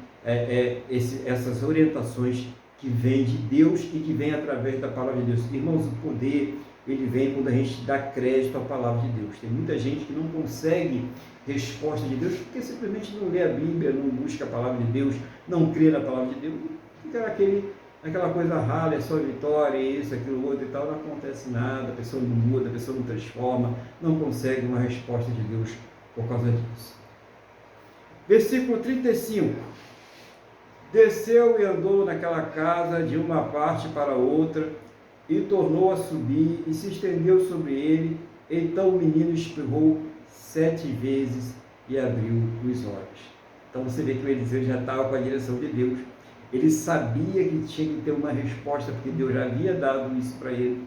essas orientações que vêm de Deus e que vêm através da palavra de Deus. Irmãos, o poder, ele vem quando a gente dá crédito à palavra de Deus. Tem muita gente que não consegue resposta de Deus porque simplesmente não lê a Bíblia, não busca a palavra de Deus, não crê na palavra de Deus, fica aquela coisa rala, é só vitória, isso, aquilo, outro e tal, não acontece nada, a pessoa não muda, a pessoa não transforma, não consegue uma resposta de Deus por causa disso. Versículo 35. Desceu e andou naquela casa de uma parte para outra, e tornou a subir, e se estendeu sobre ele. Então o menino espirrou 7 vezes e abriu os olhos. Então você vê que o Eliseu já estava com a direção de Deus. Ele sabia que tinha que ter uma resposta, porque Deus já havia dado isso para ele.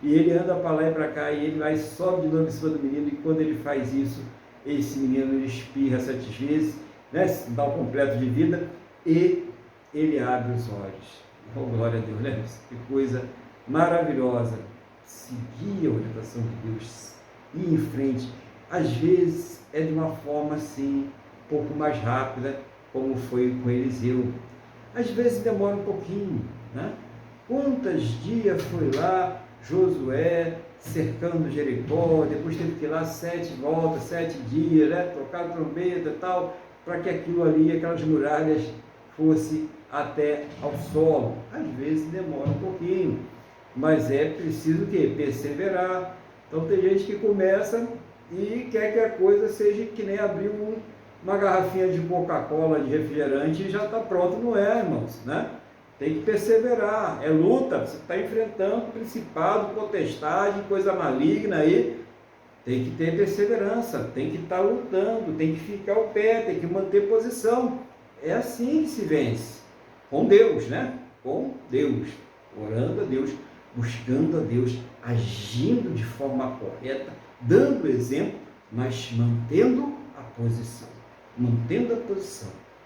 E ele anda para lá e para cá, e ele vai sobe de novo em cima do menino, e quando ele faz isso, esse menino ele espirra 7 vezes, né, dá um completo de vida, e ele abre os olhos. Oh, glória a Deus, né? Que coisa maravilhosa. Seguir a orientação de Deus, ir em frente. Às vezes é de uma forma assim, um pouco mais rápida, como foi com Eliseu. Às vezes demora um pouquinho, né? Quantos dias foi lá Josué cercando Jericó, depois teve que ir lá 7 voltas, 7 dias, né? Tocar trombeta e tal, para que aquilo ali, aquelas muralhas, fosse até ao solo. Às vezes demora um pouquinho, mas é preciso o quê? Perseverar. Então tem gente que começa e quer que a coisa seja que nem abrir uma garrafinha de Coca-Cola, de refrigerante, e já está pronto. Não é, irmãos, né? Tem que perseverar, é luta, você está enfrentando principado, potestade, coisa maligna aí, tem que ter perseverança, tem que estar lutando, tem que ficar ao pé, tem que manter posição. É assim que se vence, com Deus, né? Com Deus, orando a Deus, buscando a Deus, agindo de forma correta, dando exemplo, mas mantendo a posição,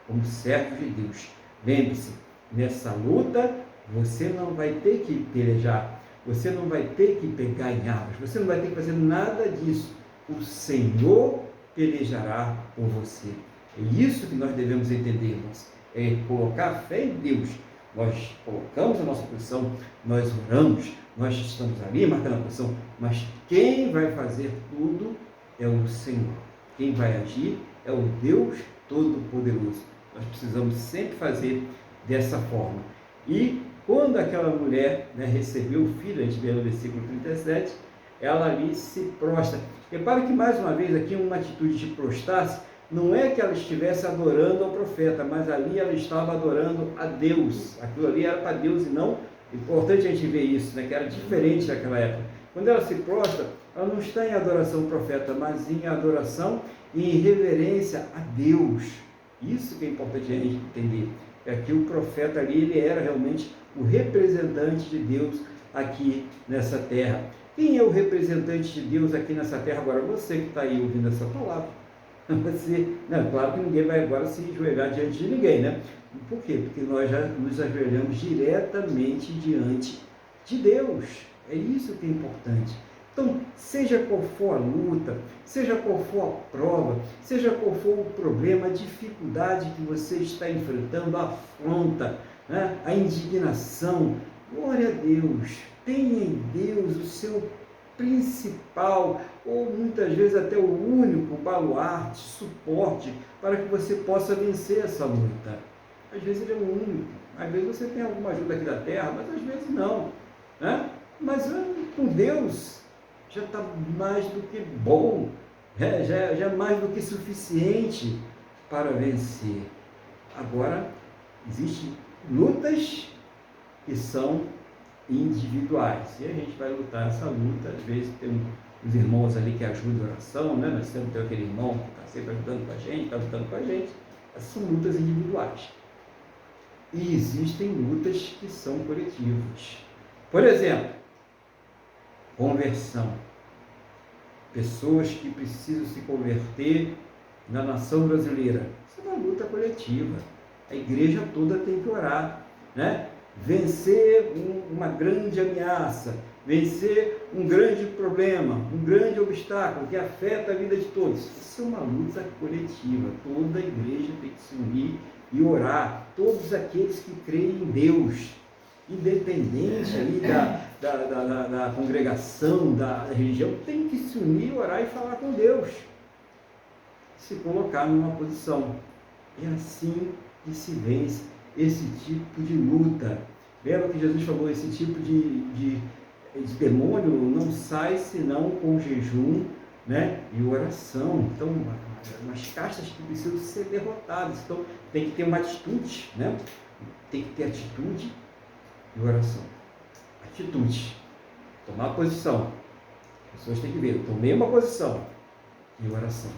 como servo de Deus. Lembre-se, nessa luta, você não vai ter que pelejar, você não vai ter que pegar em armas, você não vai ter que fazer nada disso. O Senhor pelejará por você. É isso que nós devemos entender, irmãos. É colocar fé em Deus. Nós colocamos a nossa posição, nós oramos, nós estamos ali marcando a posição, mas quem vai fazer tudo é o Senhor. Quem vai agir é o Deus Todo-Poderoso. Nós precisamos sempre fazer dessa forma. E quando aquela mulher, né, recebeu o filho, a gente vê no versículo 37, ela ali se prostra. Repare que mais uma vez aqui uma atitude de prostrar-se, não é que ela estivesse adorando ao profeta, mas ali ela estava adorando a Deus. Aquilo ali era para Deus e não... Importante a gente ver isso, né, que era diferente naquela época. Quando ela se prostra, ela não está em adoração ao profeta, mas em adoração e em reverência a Deus. Isso que é importante a gente entender. É que o profeta ali, ele era realmente o representante de Deus aqui nessa terra. Quem é o representante de Deus aqui nessa terra? Agora, você que está aí ouvindo essa palavra. Você, não, claro que ninguém vai agora se ajoelhar diante de ninguém, né? Por quê? Porque nós já nos ajoelhamos diretamente diante de Deus. É isso que é importante. Então, seja qual for a luta, seja qual for a prova, seja qual for o problema, a dificuldade que você está enfrentando, a afronta, né? A indignação, glória a Deus, tenha em Deus o seu principal, ou muitas vezes até o único baluarte, suporte, para que você possa vencer essa luta. Às vezes ele é o único, às vezes você tem alguma ajuda aqui da terra, mas às vezes não, né? Mas com Deus já está mais do que bom, já é mais do que suficiente para vencer. Agora, existem lutas que são individuais, e a gente vai lutar essa luta. Às vezes tem os irmãos ali que ajudam a oração, né? Nós temos aquele irmão que está sempre ajudando com a gente, está lutando com a gente. Essas são lutas individuais. E existem lutas que são coletivas. Por exemplo, conversão. Pessoas que precisam se converter na nação brasileira. Isso é uma luta coletiva. A igreja toda tem que orar, né? Vencer uma grande ameaça, vencer um grande problema, um grande obstáculo que afeta a vida de todos. Isso é uma luta coletiva. Toda a igreja tem que se unir e orar. Todos aqueles que creem em Deus, independente ali da congregação, da religião, tem que se unir, orar e falar com Deus, se colocar numa posição. É assim que se vence esse tipo de luta. Lembra que Jesus falou, esse tipo de demônio não sai senão com jejum, né, e oração. Então, umas castas que precisam ser derrotadas. Então, tem que ter uma atitude, né? Tem que ter atitude e oração. Atitude. Tomar posição. As pessoas têm que ver, eu tomei uma posição. E oração.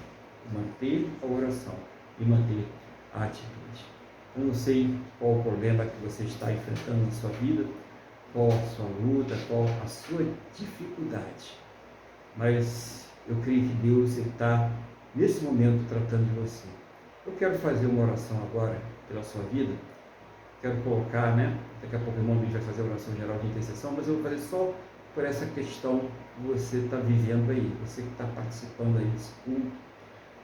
Manter a oração e manter a atitude. Eu não sei qual o problema que você está enfrentando na sua vida, qual a sua luta, qual a sua dificuldade. Mas eu creio que Deus está, nesse momento, tratando de você. Eu quero fazer uma oração agora pela sua vida. Quero colocar, né? Daqui a pouco o irmão Luiz vai fazer a oração geral de intercessão, mas eu vou fazer só por essa questão que você está vivendo aí, você que está participando aí desse culto,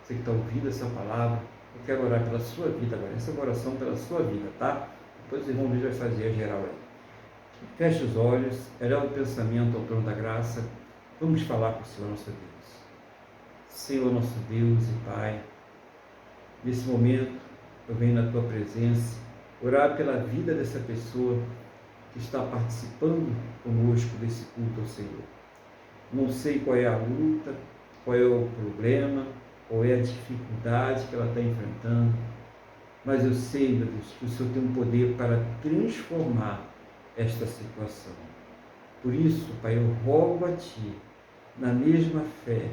você que está ouvindo essa palavra. Eu quero orar pela sua vida agora. Essa é uma oração pela sua vida, tá? Depois o irmão Luiz vai fazer a geral aí. Feche os olhos, eleva o pensamento ao trono da graça. Vamos falar com o Senhor nosso Deus. Senhor nosso Deus e Pai, nesse momento eu venho na tua presença orar pela vida dessa pessoa que está participando conosco desse culto ao Senhor. Não sei qual é a luta, qual é o problema, qual é a dificuldade que ela está enfrentando, mas eu sei, meu Deus, que o Senhor tem um poder para transformar esta situação. Por isso, Pai, eu rogo a Ti, na mesma fé,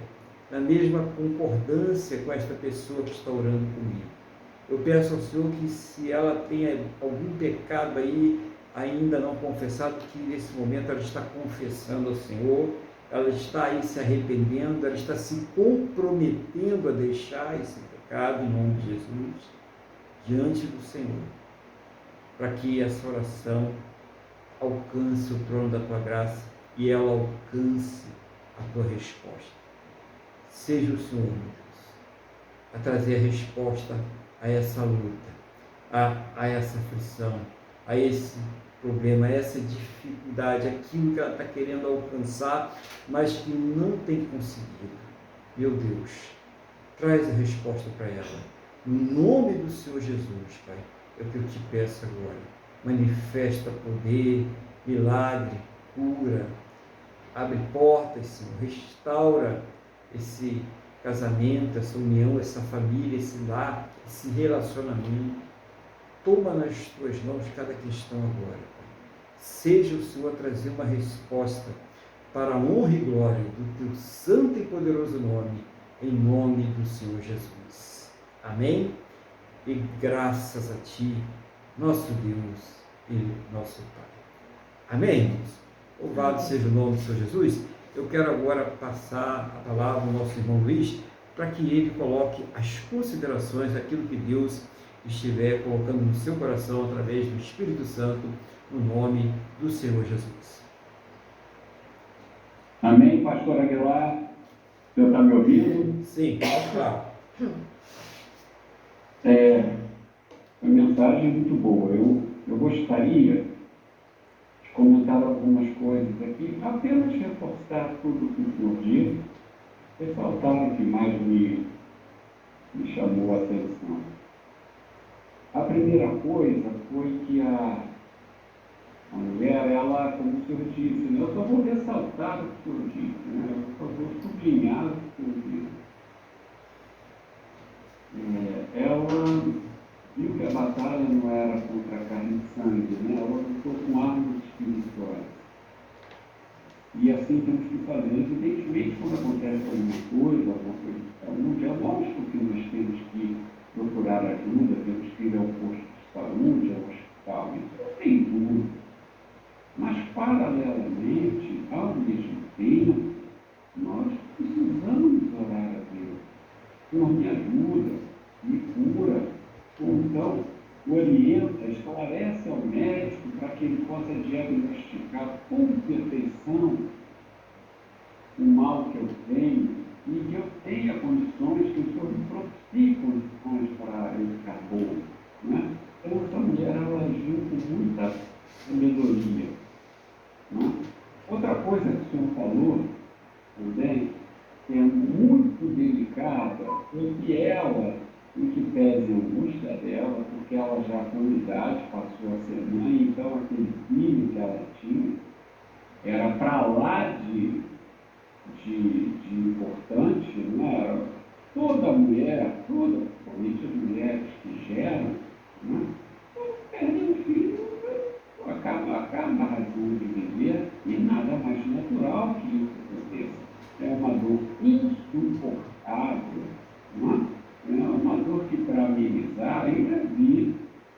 na mesma concordância com esta pessoa que está orando comigo. Eu peço ao Senhor que, se ela tenha algum pecado aí ainda não confessado, que nesse momento ela está confessando ao Senhor, ela está aí se arrependendo, ela está se comprometendo a deixar esse pecado em nome de Jesus diante do Senhor, para que essa oração alcance o trono da Tua graça e ela alcance a Tua resposta. Seja o Senhor, meu Deus, a trazer a resposta a essa luta, a essa aflição, a esse problema, a essa dificuldade, aquilo que ela está querendo alcançar, mas que não tem conseguido. Meu Deus, traz a resposta para ela. No nome do Senhor Jesus, Pai, é o que eu te peço agora. Manifesta poder, milagre, cura, abre portas, Senhor, restaura esse casamento, essa união, essa família, esse lar, esse relacionamento. Toma nas tuas mãos cada questão agora, Pai. Seja o Senhor a trazer uma resposta para a honra e glória do teu santo e poderoso nome, em nome do Senhor Jesus. Amém? E graças a Ti, nosso Deus e nosso Pai. Amém, irmãos? Louvado seja o nome do Senhor Jesus. Eu quero agora passar a palavra ao nosso irmão Luiz, para que ele coloque as considerações daquilo que Deus estiver colocando no seu coração através do Espírito Santo, no nome do Senhor Jesus. Amém, pastor Aguilar? O senhor está me ouvindo? Sim, claro. A mensagem é muito boa. Eu gostaria de comentar algumas coisas aqui, apenas reforçar tudo o que o senhor disse, ressaltar o que mais me chamou a atenção. A primeira coisa foi que a mulher, ela, como o senhor disse, né? Eu só vou ressaltar o que o senhor disse, né? Eu só vou sublinhar o que o senhor disse. Ela viu que a batalha não era contra a carne e sangue, né? Ela lutou com armas espirituais. E assim temos que fazer. Evidentemente, quando acontece alguma coisa de saúde, é lógico que nós temos que procurar ajuda, temos que ir ao posto de saúde, ao hospital, isso não tem dúvida. Mas, paralelamente, ao mesmo tempo, nós precisamos orar a Deus. Senhor, me ajuda, me cura, ou então orienta, esclarece ao médico para que ele possa diagnosticar com perfeição o mal que eu tenho e que eu tenha condições, que o Senhor me propicie condições para eu ficar bom. Né? Então, essa mulher, ela agiu com muita sabedoria. Né? Outra coisa que o Senhor falou também, que é muito delicada, foi que ela, em que pese a angústia dela, porque ela já com idade passou a ser mãe, então aquele filho que ela tinha era para lá de importante, né? Toda mulher, principalmente as mulheres que geram, né? Perdem o filho, acaba a razão de viver e nada mais natural que isso aconteça. É uma dor insuportável, né? É uma dor que, para amenizar, ainda vi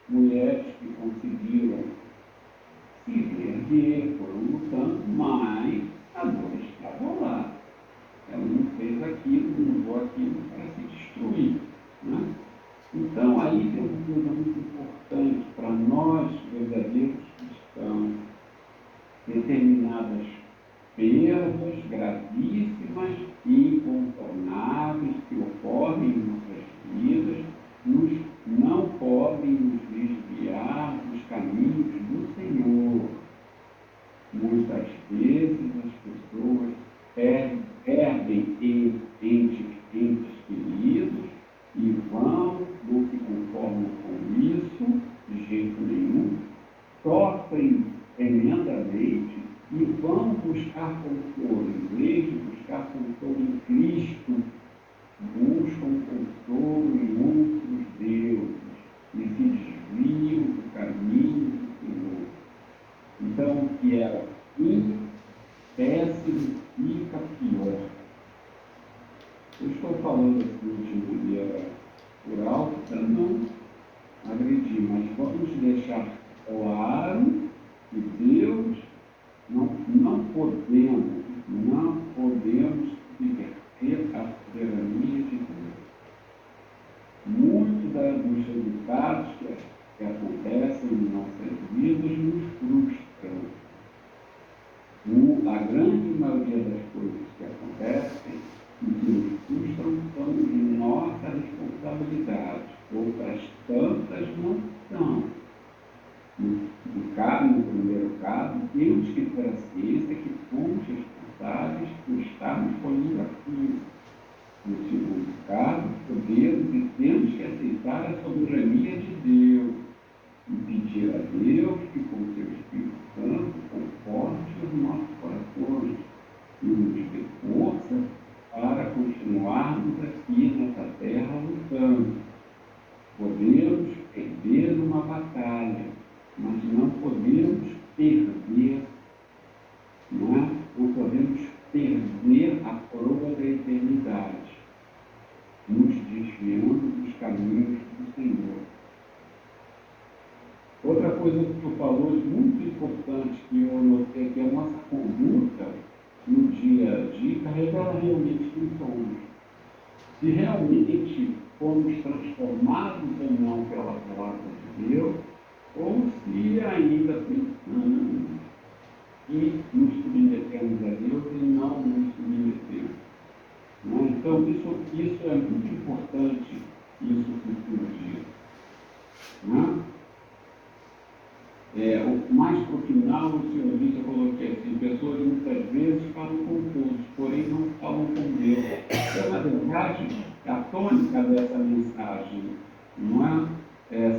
mulheres que conseguiram se reerguer, foram lutando, mas a dor estava lá. Ela não fez aquilo, não usou aquilo para se destruir. Né? Então, aí tem uma coisa muito importante para nós, verdadeiros cristãos, determinadas perdas gravíssimas e incontornáveis que ocorrem em nossas vidas, não podem nos desviar dos caminhos do Senhor. Muitas vezes as pessoas perdem entes queridos e não se conformam com isso de jeito nenhum, sofrem tremendamente e vão buscar consolo. Em vez de buscar consolo em Cristo, buscam consolo em outros deuses e se desviam do caminho do Senhor. Então, o que era péssimo fica pior. Eu estou falando aqui de maneira por alto para não agredir, mas vamos deixar claro que Deus não podemos subverter a soberania de Deus. Muitos dos resultados que acontecem em nossas vidas nos frustram. A grande maioria das coisas que acontecem e que nos frustram são de nossa responsabilidade. Outras tantas não são. No primeiro caso, temos que ter a ciência que fomos responsáveis por estarmos colhendo aquilo. No segundo caso, podemos e temos que aceitar lutando. Podemos perder numa batalha, mas não podemos perder, não é? Não podemos perder a coroa da eternidade, nos desviando dos caminhos do Senhor. Outra coisa que tu falou, muito importante, que eu notei, que a nossa conduta no dia a dia revela realmente quem somos. Se realmente fomos transformados ou não pela palavra de Deus, ou se ainda pensamos e nos submetemos a Deus e não nos submetemos. Então, isso é muito importante, isso que surgiu. Mais para o final, o Senhor disse, eu coloquei assim, pessoas muitas vezes falam com todos, porém não falam com Deus. Então, na verdade, a tônica dessa mensagem, não é?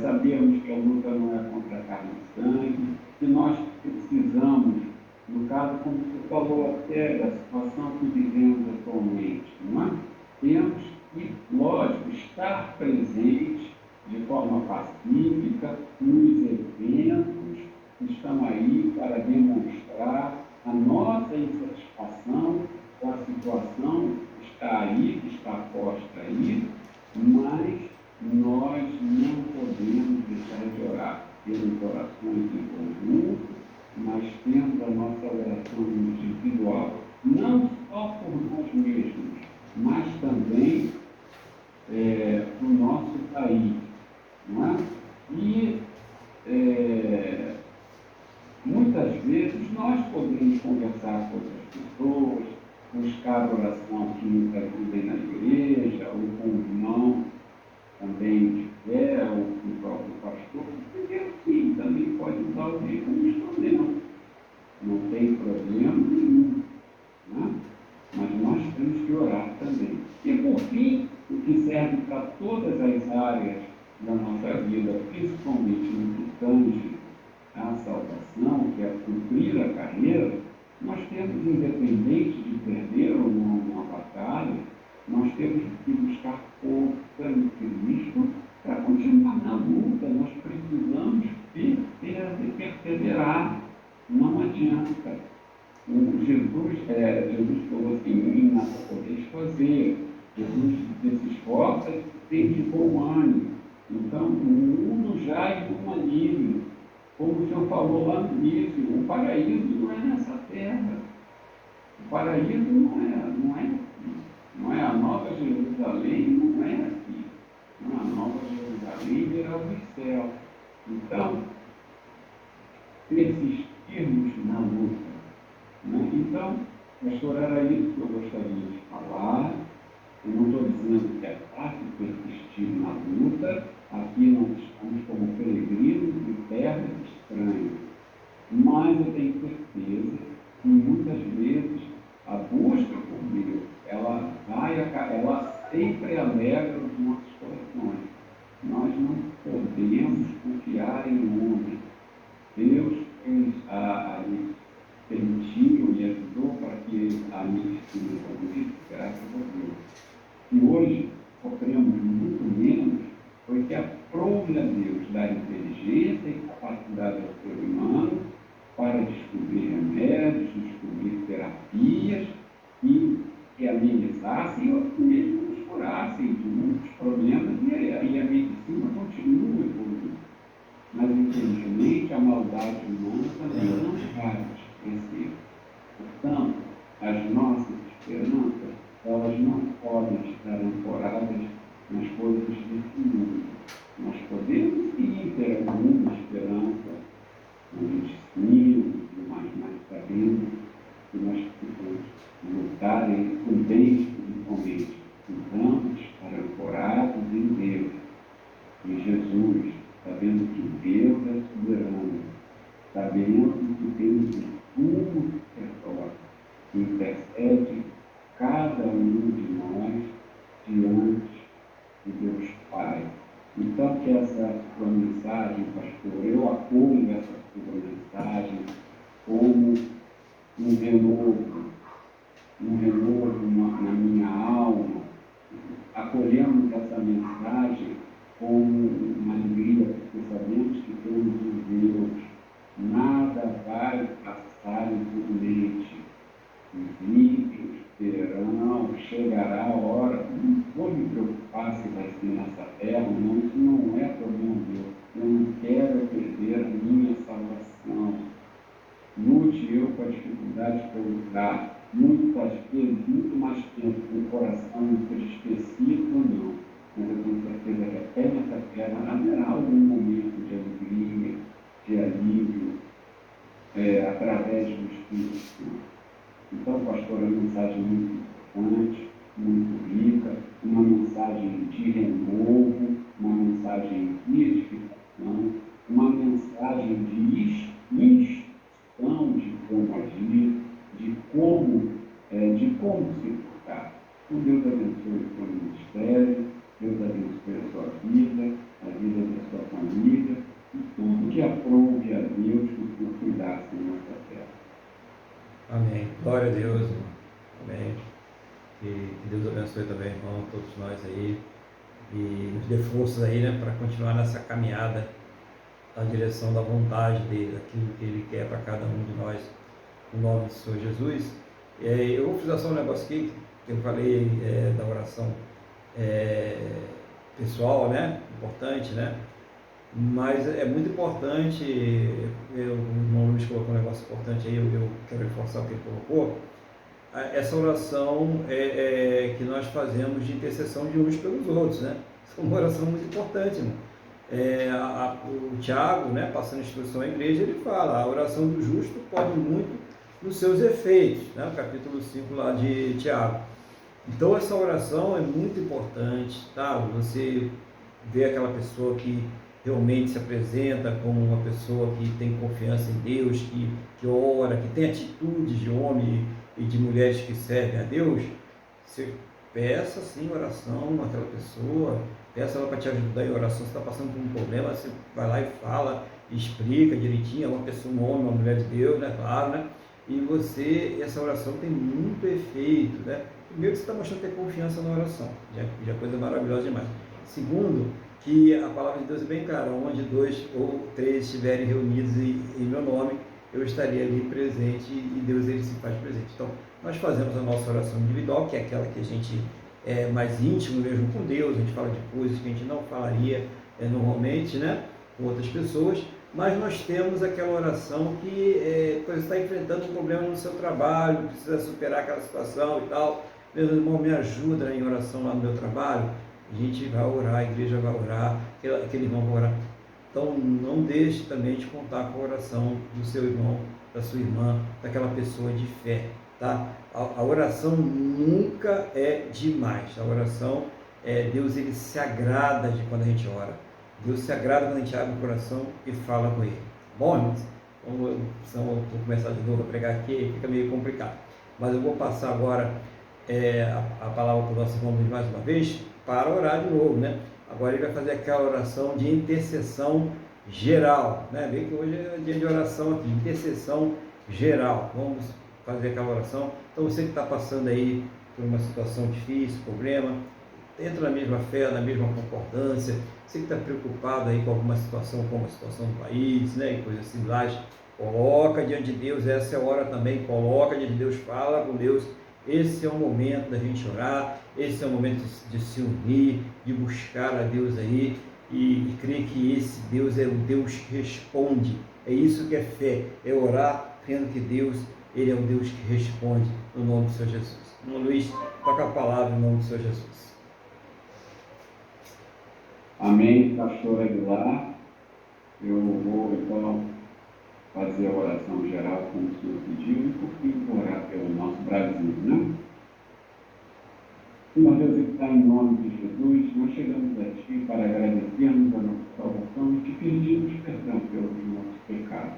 Sabemos que a luta não é contra a carne e sangue, que nós precisamos, no caso, como você falou até da situação que vivemos atualmente, não é? Temos que, lógico, estar presentes de forma pacífica nos eventos que estão aí para demonstrar a nossa insatisfação com a situação que está aí, que está posta aí, mas nós não podemos deixar de orar. Temos orações em conjunto, mas temos a nossa oração individual, não só por nós mesmos, mas também para o nosso país. Não é? E muitas vezes nós podemos conversar com outras pessoas, buscar oração que nos ajudem na igreja, ou com o irmão também de fé, ou com o próprio pastor, porque Deus sim também pode usar o dia como instrumento. Não tem problema nenhum. Não é? Mas nós temos que orar também. E por fim, o que serve para todas as áreas da nossa vida, principalmente no que tange à salvação, que é cumprir a carreira, nós temos, independente de perder ou não uma batalha, nós temos que buscar força em Cristo para continuar na luta. Nós precisamos perseverar. Não adianta. Jesus falou assim, nada podeis fazer. Jesus se esforça e tem de bom ânimo. Então, o mundo jaz no maligno. Como o Senhor falou lá no início, o paraíso não é nessa terra. O paraíso não é aqui. Não é a nova Jerusalém, não é aqui. Não é a nova Jerusalém virá dos céus. Então, persistirmos na luta. Né? Então, pastor, era isso que eu gostaria de falar. Eu não estou dizendo que é fácil persistir na luta. Aqui nós estamos como peregrinos de terras estranhas. Mas eu tenho certeza que muitas vezes a busca por Deus, ela sempre alegra os nossos corações. Nós não podemos confiar em homem. Deus permitiu e ajudou para que a minha estima evoluísse, graças a Deus. E hoje sofremos muito menos, porque aprove a Deus dar inteligência e capacidade ao ser humano para descobrir remédios, descobrir terapias que amenizassem ou mesmo nos curassem de muitos problemas, e a medicina continua evoluindo. Mas, infelizmente, a maldade humana também não para de crescer. Portanto, as nossas esperanças, elas não podem estar ancoradas nas coisas desse mundo. Nós podemos sim ter alguma esperança no medicina, mas sabemos que nós precisamos lutar com bem, principalmente. Precisamos estar ancorados em Deus, em Jesus, sabendo que Deus é soberano, sabendo que temos um sumo sacerdote que intercede cada um de nós diante de Deus Pai. Então, que essa sua mensagem, pastor, eu acolho essa sua mensagem como um renovo na minha alma, acolhemos essa mensagem como uma alegria, porque sabemos que temos um Deus, nada vai passar impunemente. Os ímpios terão, chegará a hora, não vou me preocupar se vai ser nessa terra, não, isso não é problema meu. Eu não quero perder a minha salvação. Lute eu com as dificuldades que eu lutar, muitas vezes, muito mais tempo no coração, não seja específico ou não, mas eu tenho certeza que até nessa terra haverá algum momento de alegria, de alívio, através do Espírito Santo. Então, pastor, é uma mensagem muito importante, muito rica, uma mensagem de renovo, uma mensagem de edificação, uma mensagem de instrução de como agir, de como se portar. Então, Deus abençoe o seu ministério, Deus abençoe a sua vida, a vida da sua família, e tudo que aprove a Deus que o cuidasse nessa terra. Amém. Glória a Deus, irmão. Amém. Que Deus abençoe também, irmão, todos nós aí. E nos dê forças aí, né, para continuar nessa caminhada na direção da vontade dele, daquilo que ele quer para cada um de nós, no nome do Senhor Jesus. Eu vou fazer só um negócio aqui, que eu falei da oração pessoal, né, importante, né, mas é muito importante, o irmão Luiz colocou um negócio importante aí, eu quero reforçar o que ele colocou, essa oração que nós fazemos de intercessão de uns pelos outros, né? Isso é uma oração muito importante, irmão. O Tiago, né, passando instrução à igreja, ele fala, a oração do justo pode muito nos seus efeitos, né? O capítulo 5 lá de Tiago. Então essa oração é muito importante, tá? Você vê aquela pessoa que realmente se apresenta como uma pessoa que tem confiança em Deus, que ora, que tem atitudes de homem e de mulheres que servem a Deus, você peça sim oração àquela pessoa, peça ela para te ajudar em oração. Se está passando por um problema, você vai lá e fala, explica direitinho, é uma pessoa, um homem, uma mulher de Deus, né? Claro, né? E essa oração tem muito efeito, né? Primeiro, você está mostrando ter confiança na oração, já é coisa maravilhosa demais. Segundo, que a palavra de Deus é bem clara, onde 2 ou 3 estiverem reunidos em meu nome, eu estaria ali presente e Deus ele se faz presente. Então, nós fazemos a nossa oração individual, que é aquela que a gente é mais íntimo mesmo com Deus, a gente fala de coisas que a gente não falaria normalmente, né, com outras pessoas, mas nós temos aquela oração que você está enfrentando um problema no seu trabalho, precisa superar aquela situação e tal, meu irmão, me ajuda em oração lá no meu trabalho, a gente vai orar, a igreja vai orar, aquele irmão vai orar. Então, não deixe também de contar com a oração do seu irmão, da sua irmã, daquela pessoa de fé, tá? A oração nunca é demais. A oração, Deus ele se agrada de quando a gente ora. Deus se agrada quando a gente abre o coração e fala com ele. Bom, irmãos, então, eu vou começar de novo a pregar aqui, fica meio complicado. Mas eu vou passar agora a palavra para o nosso irmão mais uma vez, para orar de novo, né? Agora ele vai fazer aquela oração de intercessão geral, né? Vê que hoje é dia de oração aqui, intercessão geral. Vamos fazer aquela oração. Então você que está passando aí por uma situação difícil, problema, entra na mesma fé, na mesma concordância. Você que está preocupado aí com alguma situação, como a situação do país, né? E coisas similares, coloca diante de Deus, essa é a hora também, coloca diante de Deus, fala com Deus. Esse é o momento da gente orar, esse é o momento de se unir, de buscar a Deus aí e crer que esse Deus é o Deus que responde. É isso que é fé, é orar crendo que Deus, ele é o Deus que responde, no nome do Senhor Jesus. Irmão Luiz, toca a palavra no nome do Senhor Jesus. Amém, pastor Aguilar. Eu vou então fazer a oração geral como o senhor pediu e por fim orar pelo nosso Brasil, né? Senhor Deus, que está em nome de Jesus, nós chegamos a Ti para agradecermos a nossa salvação e te pedimos perdão pelos nossos pecados.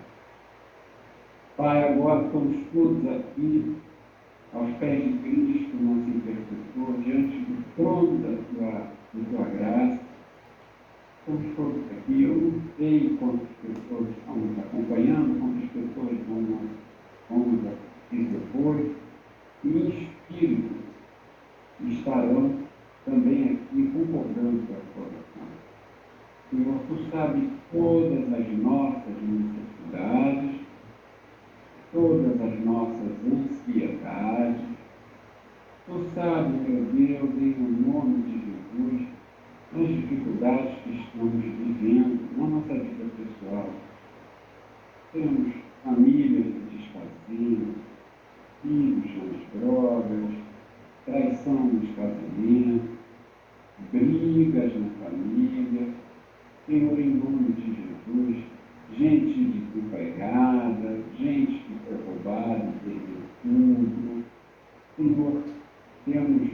Pai, agora estamos todos aqui aos pés de Cristo, nosso intercessor, diante do trono da Tua graça. Estamos todos aqui. Eu não sei quantas pessoas estão nos acompanhando, quantas pessoas vão nos assistir depois, e em espírito estarão também aqui concordando com a tua oração. Senhor, tu sabes todas as nossas necessidades, todas as nossas ansiedades. Tu sabes, meu Deus, em nome de Jesus, as dificuldades que estamos vivendo na nossa vida pessoal. Temos famílias se desfazendo, filhos nas drogas, traição nos casamentos, brigas na família. Senhor, em nome de Jesus, gente desempregada, gente que foi roubada, perdeu tudo. Senhor, temos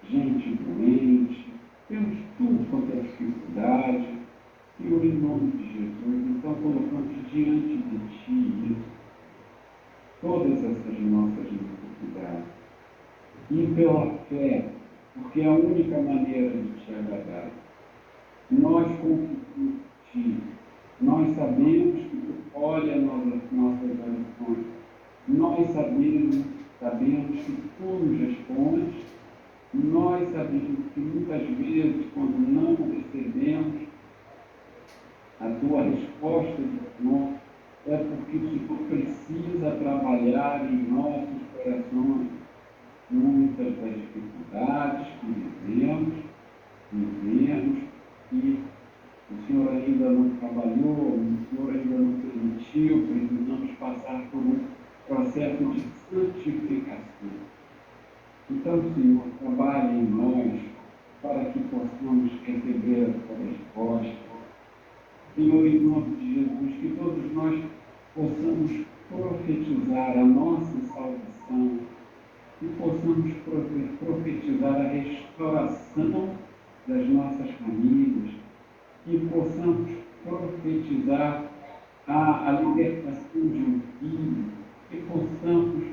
gente doente, temos tudo quanto é dificuldade. Senhor, em nome de Jesus, então colocamos diante de Ti todas essas nossas necessidades. E pela fé, porque é a única maneira de Te agradar. Nós confiamos em Ti, nós sabemos que Tu olha nossas orações, nós sabemos que Tu nos respondes, nós sabemos que muitas vezes, quando não recebemos a Tua resposta de nós, é porque o Senhor precisa trabalhar em nossos corações muitas das dificuldades que vivemos e o Senhor ainda não trabalhou, o Senhor ainda não permitiu, precisamos passar por um processo de santificação. Então, Senhor, trabalhe em nós para que possamos receber a Tua resposta. Senhor, em nome de Jesus, que todos nós possamos profetizar a nossa salvação e possamos profetizar a restauração das nossas famílias e possamos profetizar a libertação de um filho e possamos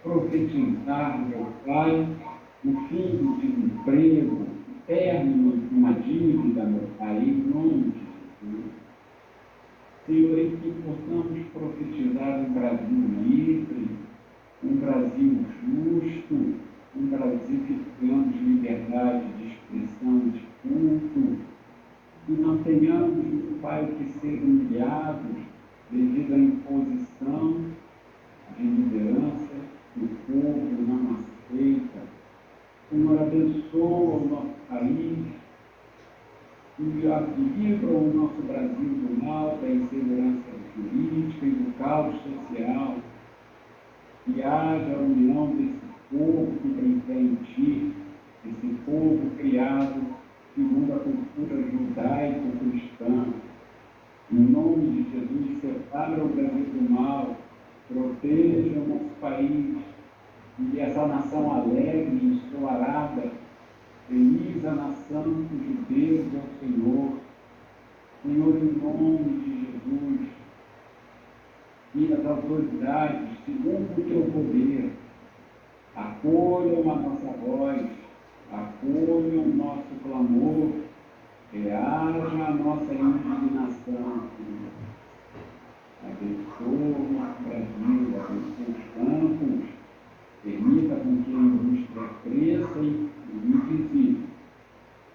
profetizar, meu Pai, o fim do desemprego, o término de uma dívida, meu Pai, em nome de Jesus. Senhor, e que possamos profetizar um Brasil livre, um Brasil justo, um Brasil que tenhamos liberdade de expressão, de culto, e não tenhamos, meu Pai, que ser humilhados devido à imposição de liderança que o povo não aceita. Senhor, abençoa o nosso país e livra o nosso Brasil do mal, da insegurança jurídica e do caos social. Que haja a união desse povo que tem fé em Ti, esse povo criado segundo a cultura judaico-cristã. Em nome de Jesus, separa o Brasil do mal, proteja o nosso país e essa nação alegre e ensolarada. Feliz a nação cujo Deus é o Senhor. Senhor, em nome de Jesus, e as autoridades, segundo o Teu poder, acolham a nossa voz, acolham o nosso clamor, reaja a nossa indignação, Senhor. Abençoa o nosso Brasil, abençoa os campos, permita com que a indústria cresça e visível.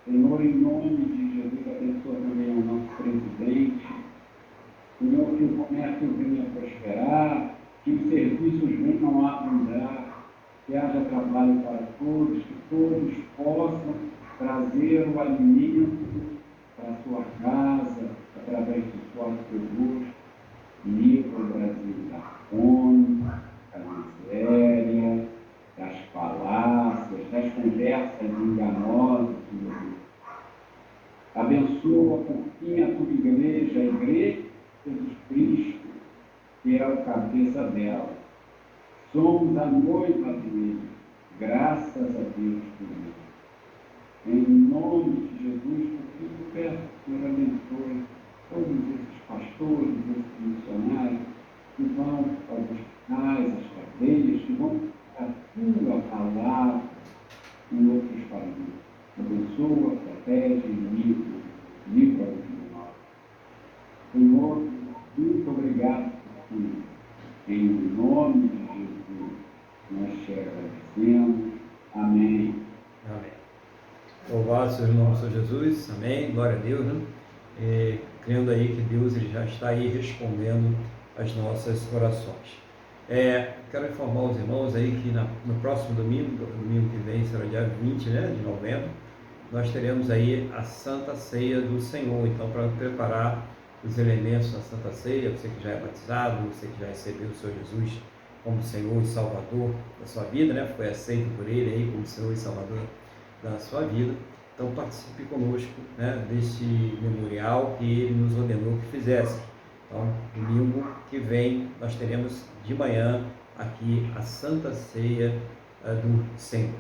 Senhor, em nome de Jesus, abençoa também o nosso presidente. Senhor, que o comércio venha prosperar, que os serviços venham a abundar, que haja trabalho para todos, que todos possam trazer o alimento para a sua casa, através do sócio luz, livra o Brasil da fome, da miséria, das falácias, das conversas enganosas, Senhor. Abençoa por fim a tua igreja, a igreja de Jesus Cristo, que é o cabeça dela. Somos a noiva dele, graças a Deus por isso. Em nome de Jesus, por isso peço que o Senhor abençoe todos esses pastores, esses missionários que vão aos hospitais, às cadeias, que vão a tua palavra em outros países. Abençoa, protege, livra-nos do mal. Senhor, muito obrigado por tudo. Em nome de Jesus, nós te agradecemos. Amém. Amém. Louvado seja o nome do Senhor Jesus, amém, glória a Deus, né? Crendo aí que Deus ele já está aí respondendo as nossas orações. Quero informar os irmãos aí que no próximo domingo que vem, será dia 20, né, de novembro, nós teremos aí a Santa Ceia do Senhor. Então, para preparar os elementos da Santa Ceia, você que já é batizado, você que já recebeu o Senhor Jesus como Senhor e Salvador da sua vida, né, foi aceito por Ele aí como Senhor e Salvador da sua vida. Então, participe conosco, né, deste memorial que Ele nos ordenou que fizesse. Então, domingo que vem, nós teremos de manhã aqui a Santa Ceia do Senhor.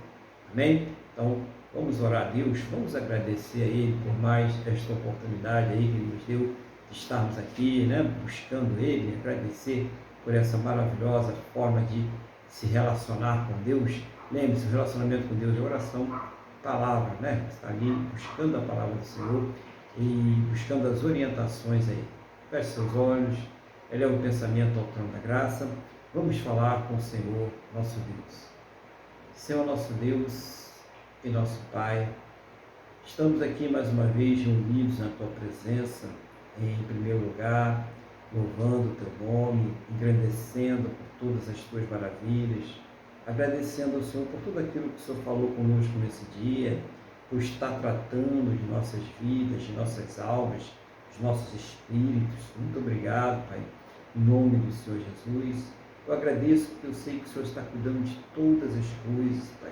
Amém? Então, vamos orar a Deus, vamos agradecer a Ele por mais esta oportunidade aí que Ele nos deu de estarmos aqui, né, buscando Ele, agradecer por essa maravilhosa forma de se relacionar com Deus. Lembre-se, o relacionamento com Deus é oração, palavra, né? Está ali buscando a palavra do Senhor e buscando as orientações aí. Feche seus olhos, eleva o pensamento ao trono da graça. Vamos falar com o Senhor, nosso Deus. Senhor, nosso Deus e nosso Pai, estamos aqui mais uma vez reunidos na Tua presença, em primeiro lugar, louvando o Teu nome, engrandecendo por todas as Tuas maravilhas, agradecendo ao Senhor por tudo aquilo que o Senhor falou conosco nesse dia, por estar tratando de nossas vidas, de nossas almas, dos nossos espíritos. Muito obrigado, Pai, em nome do Senhor Jesus. Eu agradeço porque eu sei que o Senhor está cuidando de todas as coisas, Pai,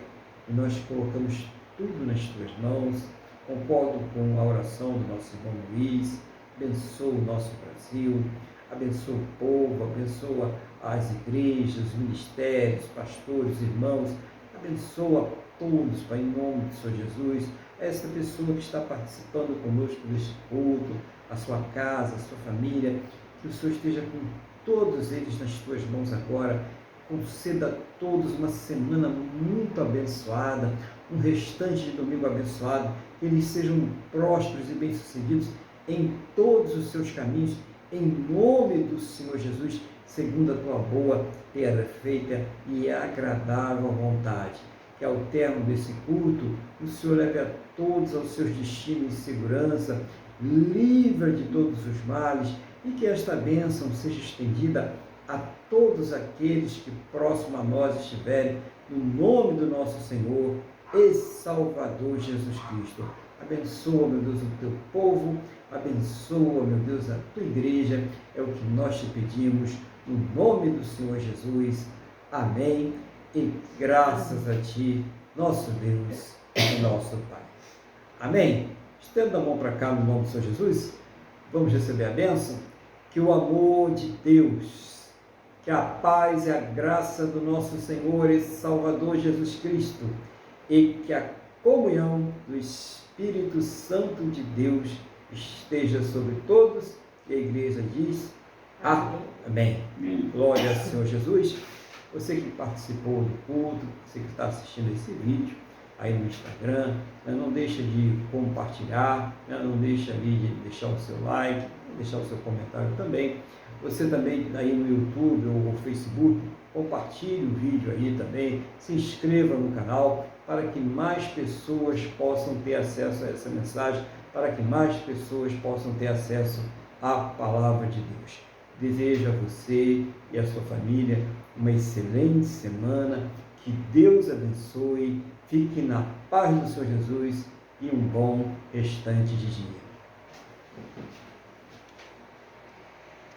e nós colocamos tudo nas Tuas mãos. Concordo com a oração do nosso irmão Luiz. Abençoa o nosso Brasil, abençoa o povo, abençoa as igrejas, os ministérios, pastores, irmãos, abençoa todos, Pai, em nome do Senhor Jesus. Essa pessoa que está participando conosco deste culto, a sua casa, a sua família, que o Senhor esteja com todos eles nas Tuas mãos agora. Conceda a todos uma semana muito abençoada, um restante de domingo abençoado, que eles sejam prósperos e bem-sucedidos em todos os seus caminhos, em nome do Senhor Jesus, segundo a Tua boa, perfeita e agradável vontade. Que ao término desse culto, o Senhor leve a todos aos seus destinos em segurança, livre de todos os males, e que esta bênção seja estendida a todos aqueles que próximo a nós estiverem, no nome do nosso Senhor e Salvador Jesus Cristo. Abençoa, meu Deus, o Teu povo, abençoa, meu Deus, a Tua igreja, é o que nós te pedimos, no nome do Senhor Jesus. Amém. E graças a Ti, nosso Deus e nosso Pai. Amém. Estenda a mão para cá no nome do Senhor Jesus. Vamos receber a bênção. Que o amor de Deus, que a paz e a graça do nosso Senhor e Salvador Jesus Cristo e que a comunhão do Espírito Santo de Deus esteja sobre todos. E a igreja diz amém. Glória ao Senhor Jesus. Você que participou do culto, você que está assistindo esse vídeo aí no Instagram, não deixa de compartilhar, não deixa ali de deixar o seu like, deixar o seu comentário também. Você também aí no YouTube ou no Facebook, compartilhe o vídeo aí também, se inscreva no canal para que mais pessoas possam ter acesso a essa mensagem, para que mais pessoas possam ter acesso à Palavra de Deus. Desejo a você e a sua família uma excelente semana, que Deus abençoe, fique na paz do Senhor Jesus e um bom restante de dia.